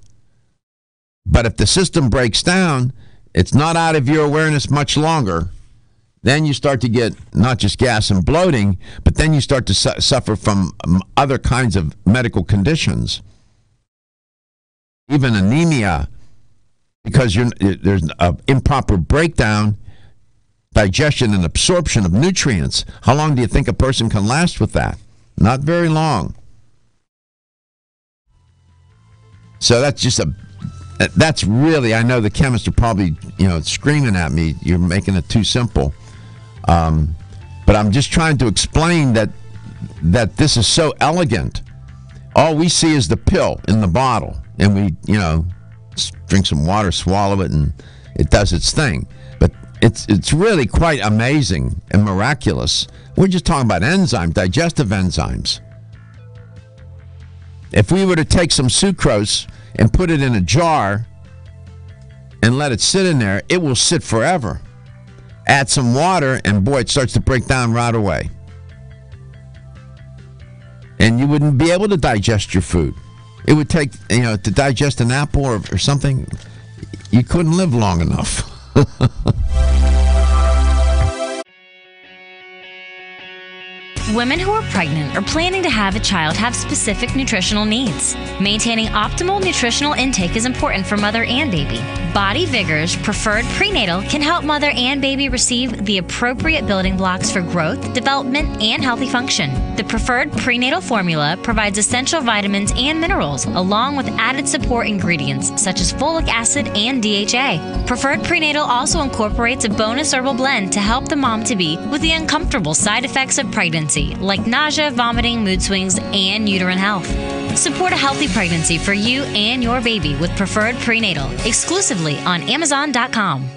But if the system breaks down, it's not out of your awareness much longer. Then you start to get not just gas and bloating, but then you start to suffer from other kinds of medical conditions. Even anemia, because there's an improper breakdown, digestion, and absorption of nutrients. How long do you think a person can last with that? Not very long. So that's really, I know the chemists are probably, screaming at me, you're making it too simple. But I'm just trying to explain that this is so elegant. All we see is the pill in the bottle, and we, drink some water, swallow it, and it does its thing. But it's really quite amazing and miraculous. We're just talking about digestive enzymes. If we were to take some sucrose and put it in a jar and let it sit in there, it will sit forever. Add some water, and boy, it starts to break down right away. And you wouldn't be able to digest your food. It would take, to digest an apple or something, you couldn't live long enough. Women who are pregnant or planning to have a child have specific nutritional needs. Maintaining optimal nutritional intake is important for mother and baby. Body Vigor's Preferred Prenatal can help mother and baby receive the appropriate building blocks for growth, development, and healthy function. The Preferred Prenatal formula provides essential vitamins and minerals, along with added support ingredients such as folic acid and DHA. Preferred Prenatal also incorporates a bonus herbal blend to help the mom-to-be with the uncomfortable side effects of pregnancy, like nausea, vomiting, mood swings, and uterine health. Support a healthy pregnancy for you and your baby with Preferred Prenatal, exclusively on Amazon.com.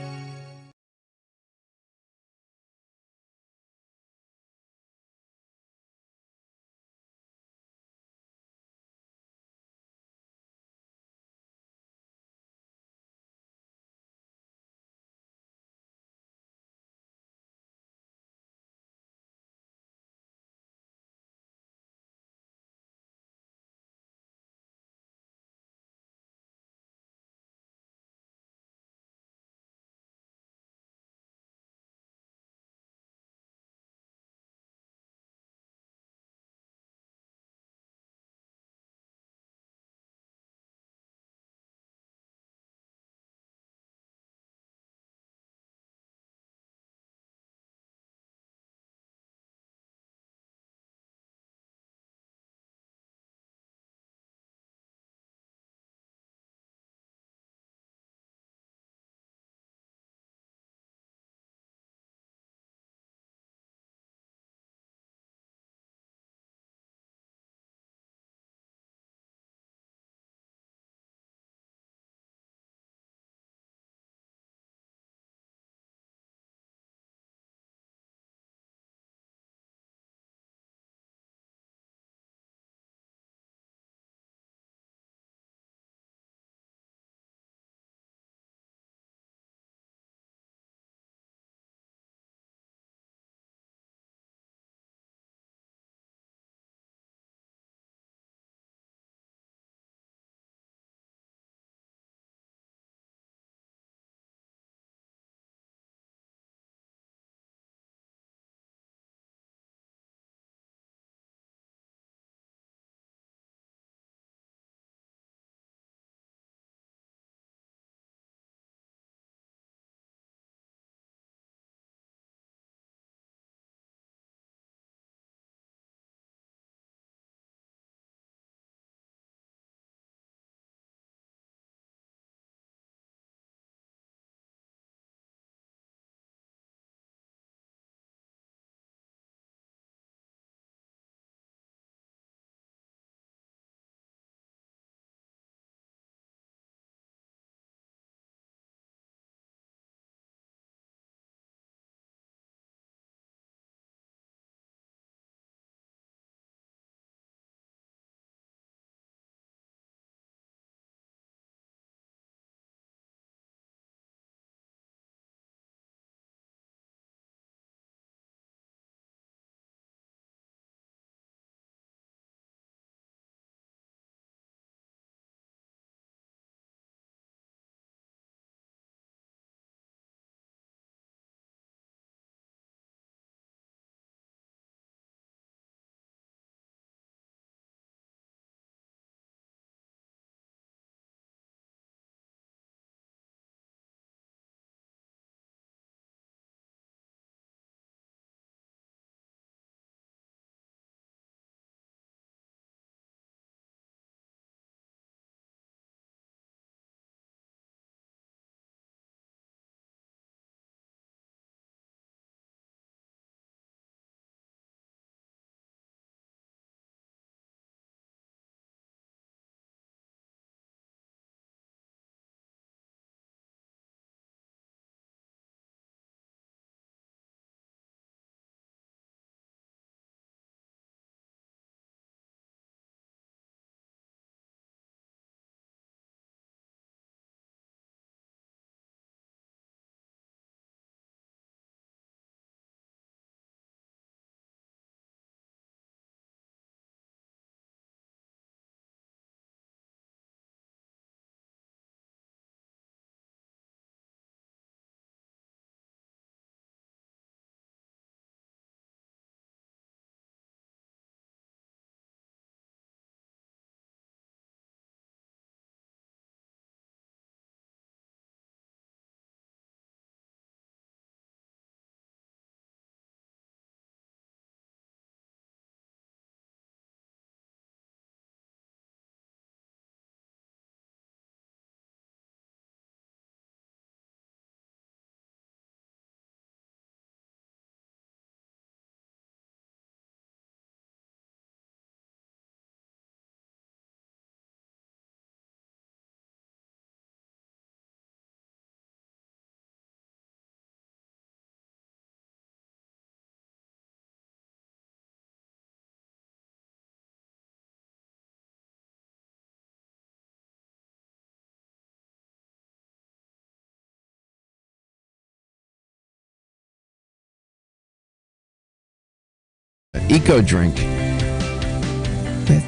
Eco drink.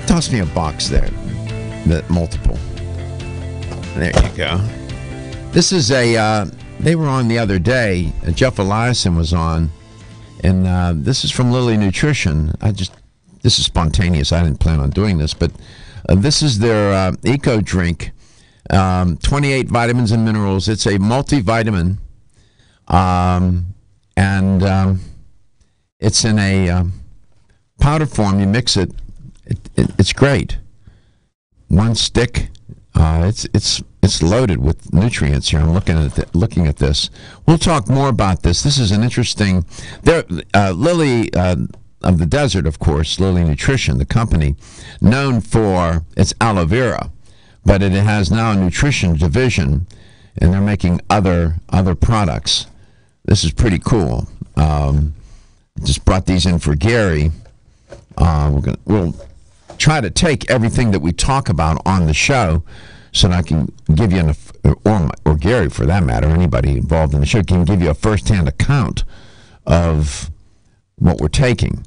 Toss me a box there. The multiple. There you go. This is they were on the other day. Jeff Eliason was on, and this is from Lilly Nutrition. This is spontaneous. I didn't plan on doing this, but this is their Eco drink. 28 vitamins and minerals. It's a multivitamin, and it's in a powder form. You mix it. It's great. One stick. It's loaded with nutrients here. I'm looking at this. We'll talk more about this. This is an interesting. Lilly of the Desert, of course, Lilly Nutrition, the company, known for its aloe vera, but it has now a nutrition division, and they're making other products. This is pretty cool. Just brought these in for Gary. We'll try to take everything that we talk about on the show so that I can give you or Gary for that matter, anybody involved in the show can give you a first-hand account of what we're taking.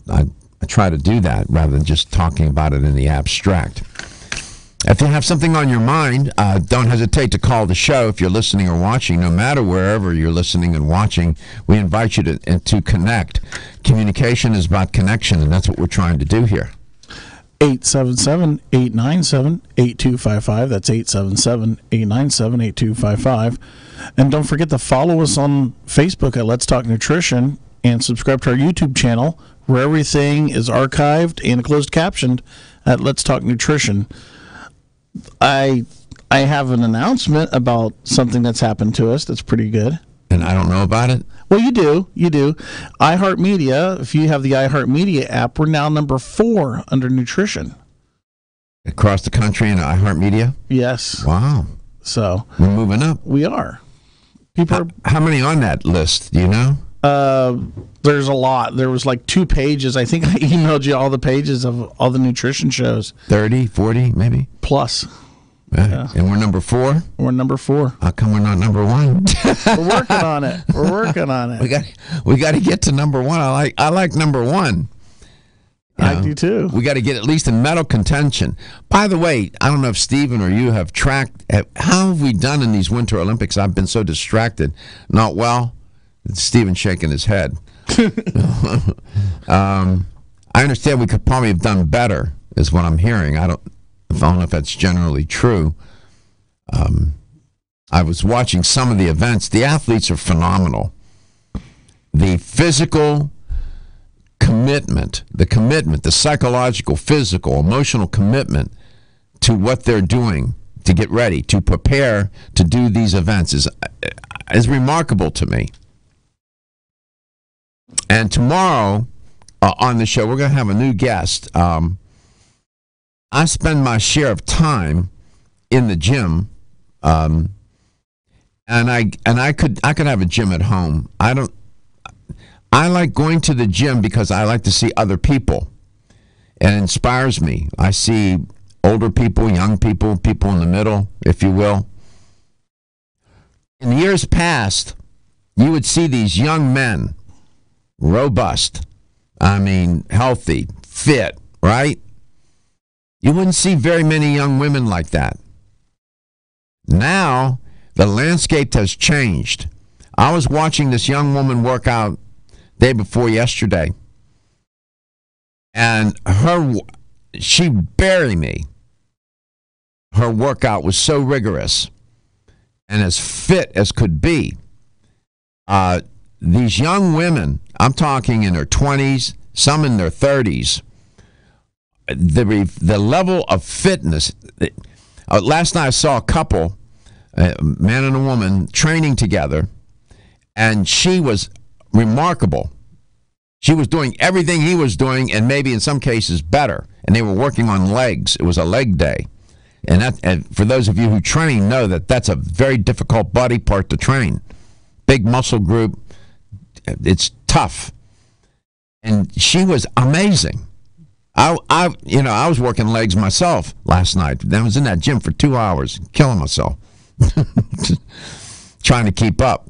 I try to do that rather than just talking about it in the abstract. If you have something on your mind, don't hesitate to call the show if you're listening or watching. No matter wherever you're listening and watching, we invite you to connect. Communication is about connection, and that's what we're trying to do here. 877-897-8255. That's 877-897-8255. And don't forget to follow us on Facebook at Let's Talk Nutrition and subscribe to our YouTube channel where everything is archived and closed captioned at Let's Talk Nutrition. I have an announcement about something that's happened to us that's pretty good. And I don't know about it? Well, you do. iHeartMedia, if you have the iHeartMedia app, we're now number 4 under nutrition. Across the country in iHeartMedia? Yes. Wow. So we're moving up. We are. How many on that list, do you know? There's a lot. There was like 2 pages. I think I emailed you all the pages of all the nutrition shows. 30, 40, maybe? Plus. Yeah. And we're number 4? We're number 4. How come we're not number 1? We're working on it. We got to get to number 1. I like number 1. I do too. We got to get at least in medal contention. By the way, I don't know if Stephen or you have tracked how have we done in these Winter Olympics. I've been so distracted. Not well. Stephen shaking his head. I understand we could probably have done better, is what I'm hearing. I don't know if that's generally true. I was watching some of the events. The athletes are phenomenal. The physical commitment, the psychological, physical, emotional commitment to what they're doing to get ready, to prepare to do these events is remarkable to me. And tomorrow on the show, we're going to have a new guest. I spend my share of time in the gym, and I could have a gym at home. I like going to the gym because I like to see other people. It inspires me. I see older people, young people, people in the middle, if you will. In years past, you would see these young men, robust, healthy, fit, right? You wouldn't see very many young women like that. Now, the landscape has changed. I was watching this young woman work out day before yesterday, and she buried me. Her workout was so rigorous and as fit as could be. These young women, I'm talking in their 20s, some in their 30s, the level of fitness. Last night I saw a couple, a man and a woman, training together, and she was remarkable. She was doing everything he was doing, and maybe in some cases better. And they were working on legs. It was a leg day. And for those of you who train know that that's a very difficult body part to train. Big muscle group. It's tough. And she was amazing. I was working legs myself last night. I was in that gym for 2 hours, killing myself, trying to keep up.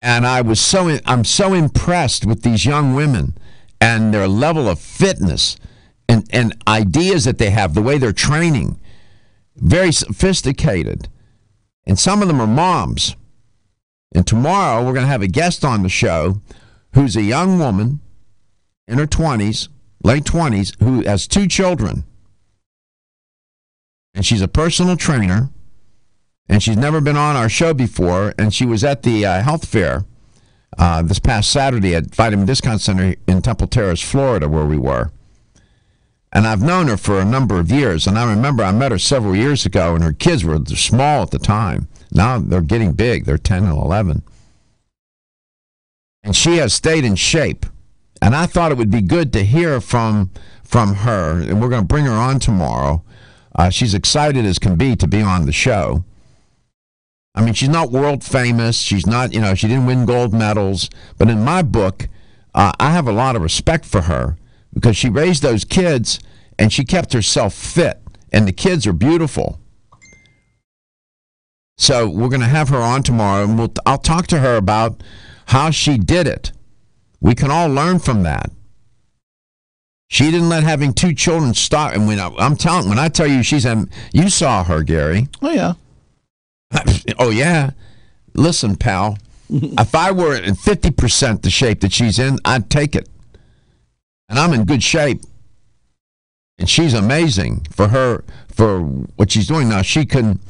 And I'm so impressed with these young women and their level of fitness and ideas that they have, the way they're training. Very sophisticated. And some of them are moms. And tomorrow we're going to have a guest on the show who's a young woman in her 20s, late 20s, who has 2 children. And she's a personal trainer. And she's never been on our show before. And she was at the health fair this past Saturday at Vitamin Discount Center in Temple Terrace, Florida, where we were. And I've known her for a number of years. And I remember I met her several years ago, and her kids were small at the time. Now they're getting big. They're 10 and 11. And she has stayed in shape. And I thought it would be good to hear from her. And we're going to bring her on tomorrow. She's excited as can be to be on the show. I mean, she's not world famous. She's not, she didn't win gold medals. But in my book, I have a lot of respect for her because she raised those kids and she kept herself fit. And the kids are beautiful. So we're going to have her on tomorrow, and I'll talk to her about how she did it. We can all learn from that. She didn't let having 2 children stop. And when I tell you you saw her, Gary. Oh, yeah. Oh, yeah. Listen, pal, if I were in 50% the shape that she's in, I'd take it. And I'm in good shape. And she's amazing for what she's doing now. She can,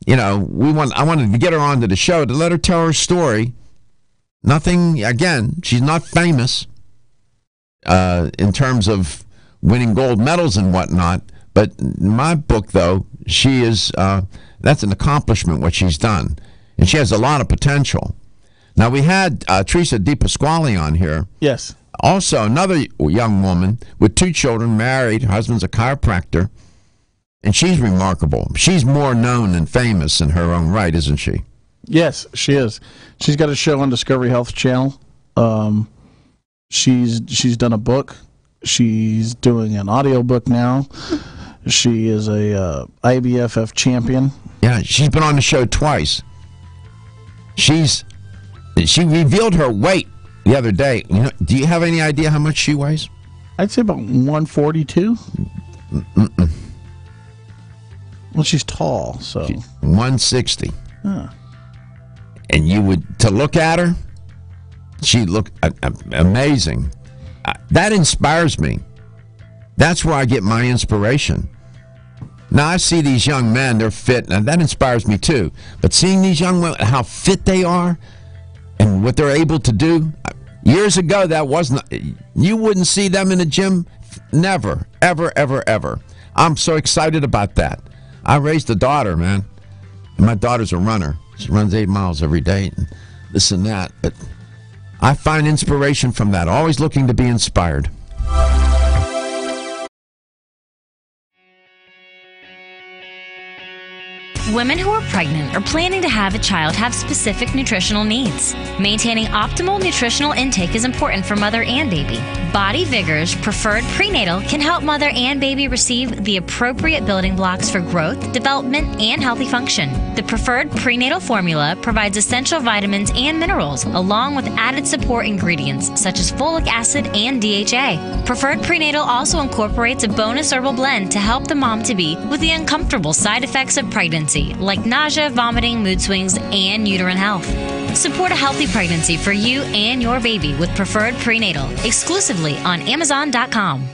I wanted to get her onto the show to let her tell her story. Nothing, again, she's not famous in terms of winning gold medals and whatnot. But in my book, though, she is, that's an accomplishment, what she's done. And she has a lot of potential. Now, we had Teresa DiPasquale on here. Yes. Also, another young woman with 2 children, married. Her husband's a chiropractor. And she's remarkable. She's more known and famous in her own right, isn't she? Yes, she is. She's got a show on Discovery Health Channel. She's done a book. She's doing an audio book now. She is a IBFF champion. Yeah, she's been on the show twice. She revealed her weight the other day. Do you have any idea how much she weighs? I'd say about 142. Well, she's tall, so 160. Huh. And to look at her, she looked amazing. That inspires me. That's where I get my inspiration. Now, I see these young men, they're fit, and that inspires me too. But seeing these young women, how fit they are, and what they're able to do, years ago, you wouldn't see them in a gym. Never, ever, ever, ever. I'm so excited about that. I raised a daughter, man. And my daughter's a runner. She runs 8 miles every day, and this and that. But I find inspiration from that, always looking to be inspired. Women who are pregnant or planning to have a child have specific nutritional needs. Maintaining optimal nutritional intake is important for mother and baby. Body Vigor's Preferred Prenatal can help mother and baby receive the appropriate building blocks for growth, development, and healthy function. The Preferred Prenatal formula provides essential vitamins and minerals, along with added support ingredients such as folic acid and DHA. Preferred Prenatal also incorporates a bonus herbal blend to help the mom-to-be with the uncomfortable side effects of pregnancy, like nausea, vomiting, mood swings, and uterine health. Support a healthy pregnancy for you and your baby with Preferred Prenatal, exclusively on Amazon.com.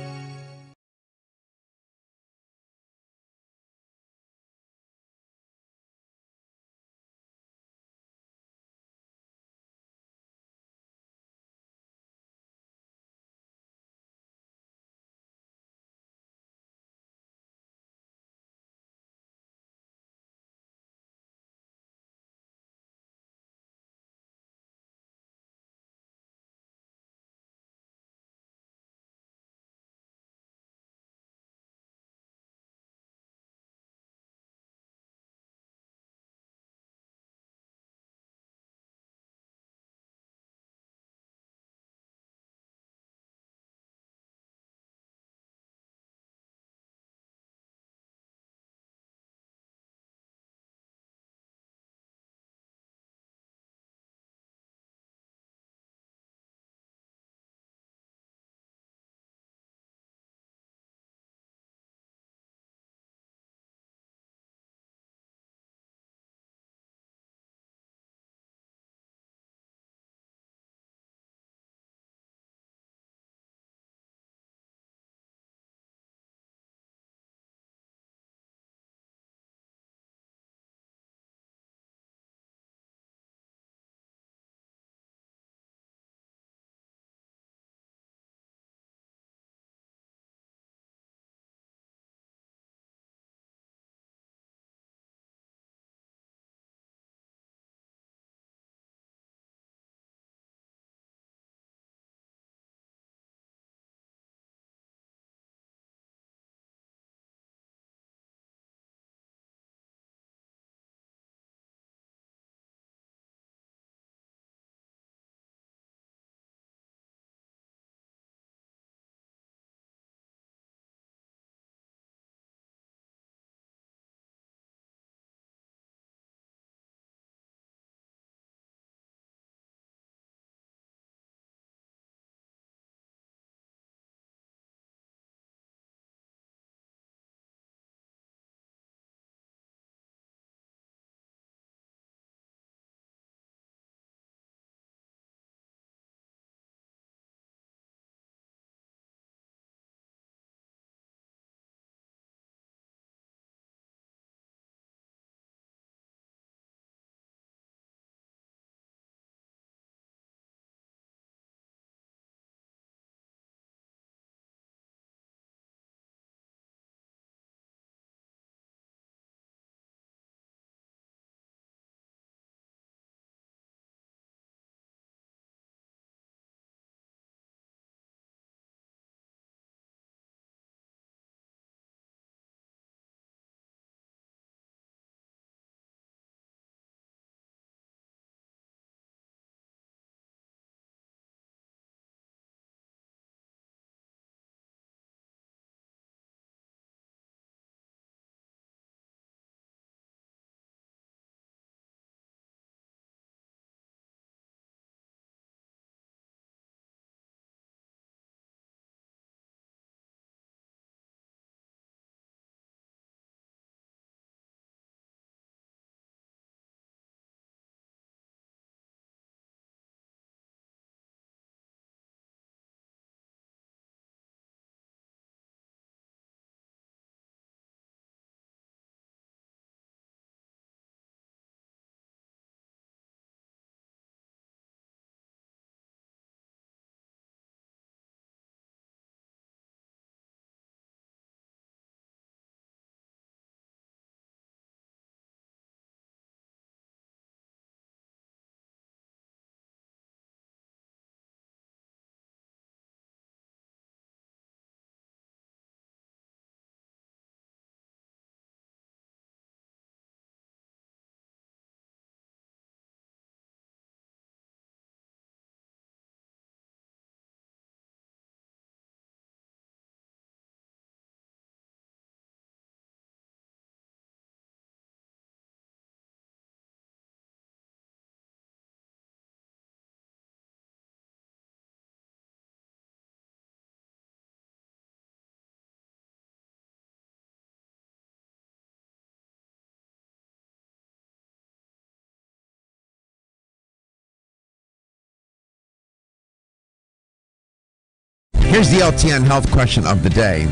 Here's the LTN health question of the day.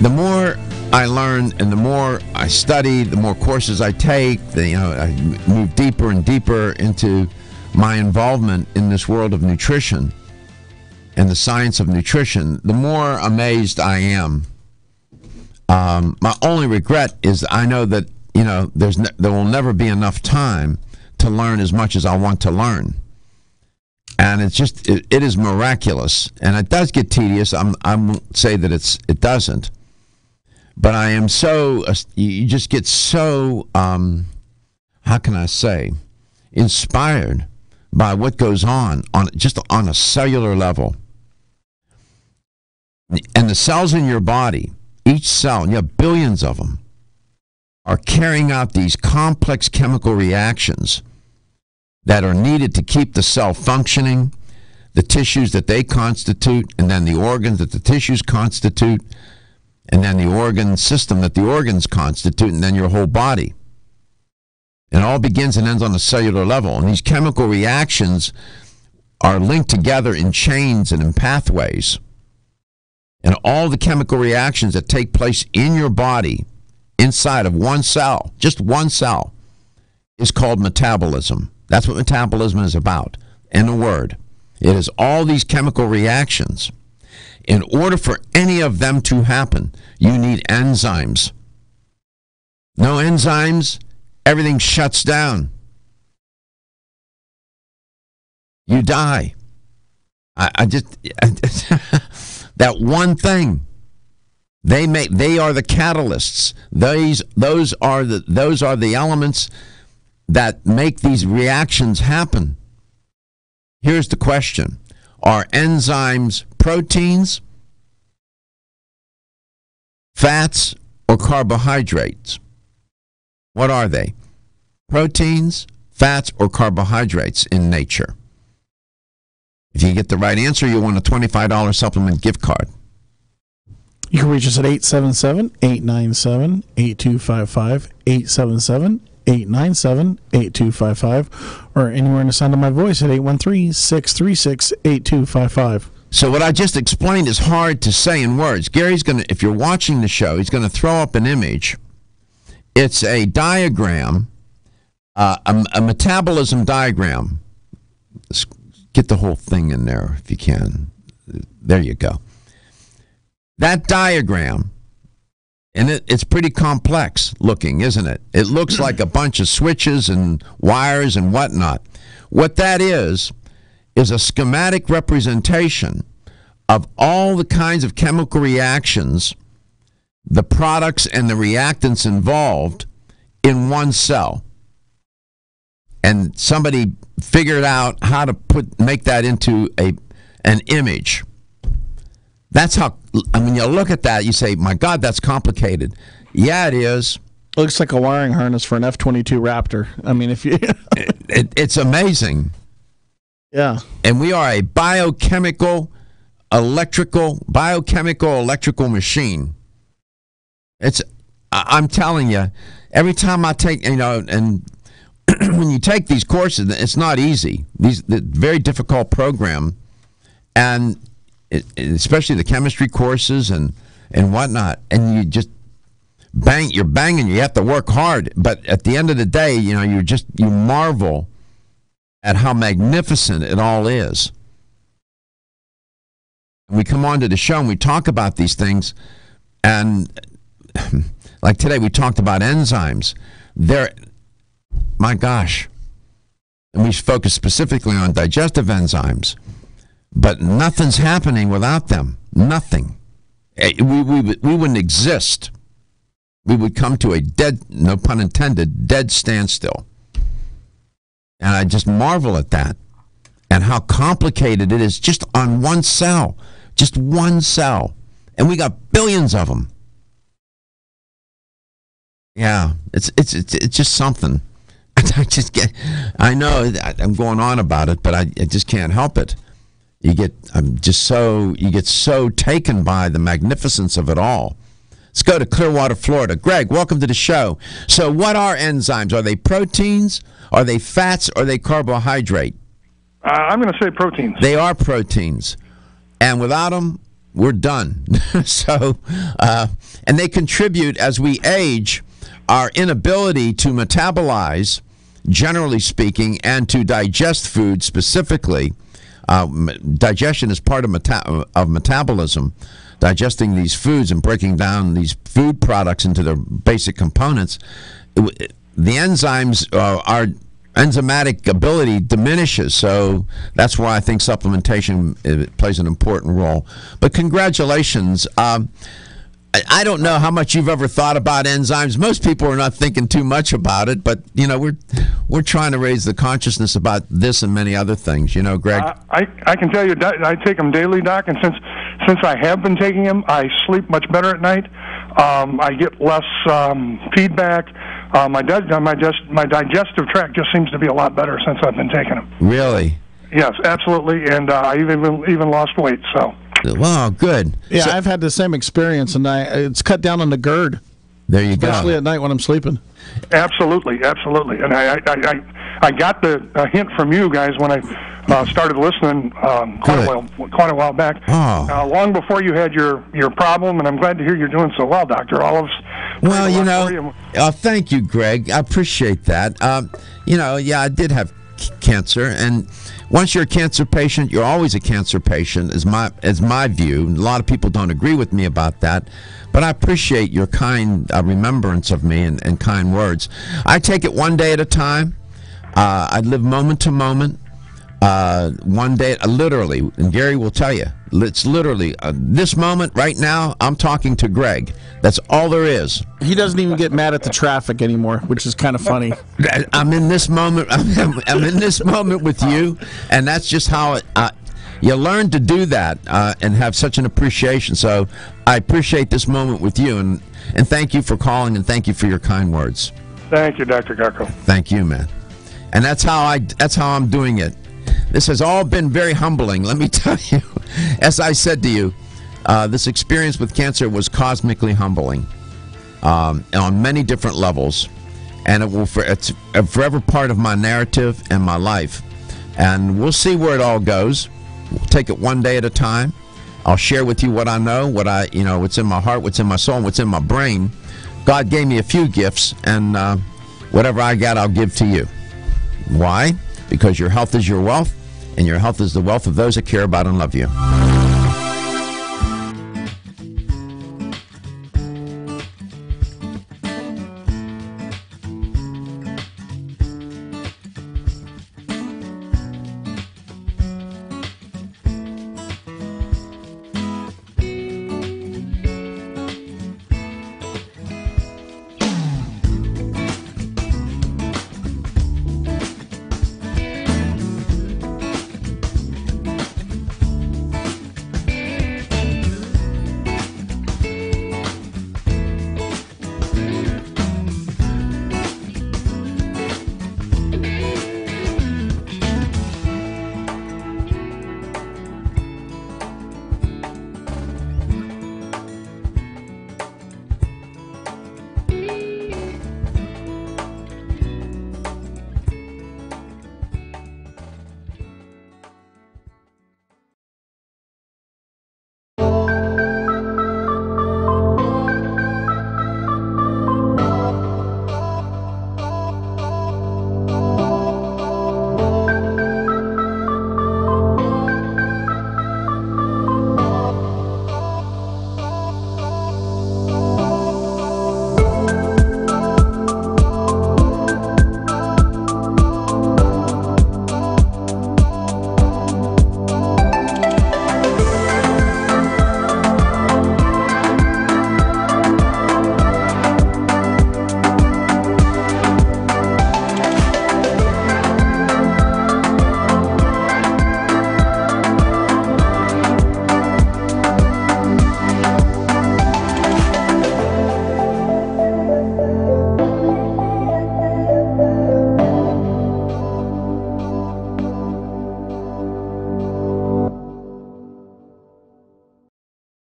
The more I learn and the more I study, the more courses I take, I move deeper and deeper into my involvement in this world of nutrition and the science of nutrition, the more amazed I am. My only regret is I know that, there will never be enough time to learn as much as I want to learn. And it's just, it is miraculous. And it does get tedious. I won't say that it doesn't. But I am so, you just get so, how can I say, inspired by what goes on just on a cellular level. And the cells in your body, each cell, and you have billions of them, are carrying out these complex chemical reactions that are needed to keep the cell functioning, the tissues that they constitute, and then the organs that the tissues constitute, and then the organ system that the organs constitute, and then your whole body. It all begins and ends on a cellular level. And these chemical reactions are linked together in chains and in pathways. And all the chemical reactions that take place in your body, inside of one cell, just one cell, is called metabolism. That's what metabolism is about, in a word. It is all these chemical reactions. In order for any of them to happen, you need enzymes. No enzymes, everything shuts down. You die. That one thing. They are the catalysts. Those are the elements that make these reactions happen. Here's the question. Are enzymes proteins, fats, or carbohydrates? What are they? Proteins, fats, or carbohydrates in nature? If you get the right answer, you'll win a $25 supplement gift card. You can reach us at 877-897-8255, 877-897-8255, or anywhere in the sound of my voice at 813-636-8255. So what I just explained is hard to say in words. Gary's going to, if you're watching the show, he's going to throw up an image. It's a diagram, a metabolism diagram. Let's get the whole thing in there if you can. There you go. That diagram, and it's pretty complex looking, isn't it? It looks like a bunch of switches and wires and whatnot. What that is a schematic representation of all the kinds of chemical reactions, the products and the reactants involved in one cell. And somebody figured out how to make that into an image. That's how, you look at that, you say, my God, that's complicated. Yeah, it is. Looks like a wiring harness for an F-22 Raptor. If you... it's amazing. Yeah. And we are a biochemical electrical machine. I'm telling you, every time I take, and when you take these courses, it's not easy. The very difficult program, and especially the chemistry courses and whatnot, and you just you're banging. You have to work hard, but at the end of the day, you marvel at how magnificent it all is. We come on to the show and we talk about these things, and like today we talked about enzymes. My gosh, and we focus specifically on digestive enzymes, but nothing's happening without them. Nothing. We wouldn't exist. We would come to a dead, no pun intended, dead standstill. And I just marvel at that and how complicated it is just on one cell. Just one cell. And we got billions of them. Yeah, it's just something. I know I'm going on about it, but I just can't help it. You get so taken by the magnificence of it all. Let's go to Clearwater, Florida. Greg, welcome to the show. So what are enzymes? Are they proteins? Are they fats? Or are they carbohydrate? I'm going to say proteins. They are proteins. and without them, we're done. So, and they contribute as we age, our inability to metabolize, generally speaking, and to digest food specifically. Digestion is part of metabolism. Digesting these foods and breaking down these food products into their basic components, the enzymes, our enzymatic ability diminishes. So that's why I think supplementation plays an important role. But congratulations. I don't know how much you've ever thought about enzymes. Most people are not thinking too much about it, but we're trying to raise the consciousness about this and many other things. Greg. I can tell you, I take them daily, Doc, and since I have been taking them, I sleep much better at night. I get less feedback. My digestive tract just seems to be a lot better since I've been taking them. Really? Yes, absolutely, and I even lost weight. So. Wow, good. Yeah, I've had the same experience, and it's cut down on the GERD. There you go. Especially at night when I'm sleeping. Absolutely. And I got the hint from you guys when I started listening quite a while back. Oh. Long before you had your problem, and I'm glad to hear you're doing so well, Dr. Olives. Well, thank you, Greg. I appreciate that. I did have cancer, and once you're a cancer patient, you're always a cancer patient, is my view. A lot of people don't agree with me about that, but I appreciate your kind remembrance of me and kind words. I take it one day at a time. I live moment to moment. One day, literally, and Gary will tell you, it's literally this moment right now, I'm talking to Greg. That's all there is. He doesn't even get mad at the traffic anymore, which is kind of funny. I'm in this moment. I'm in this moment with you, and that's just how you learn to do that and have such an appreciation. So I appreciate this moment with you, and thank you for calling, and thank you for your kind words. Thank you, Dr. Garko. Thank you, man. And that's how I'm doing it. This has all been very humbling, let me tell you. As I said to you, this experience with cancer was cosmically humbling on many different levels, and it's a forever part of my narrative and my life. And we'll see where it all goes. We'll take it one day at a time. I'll share with you what I know, what's in my heart, what's in my soul, and what's in my brain. God gave me a few gifts, and whatever I got, I'll give to you. Why? Because your health is your wealth, and your health is the wealth of those that care about and love you.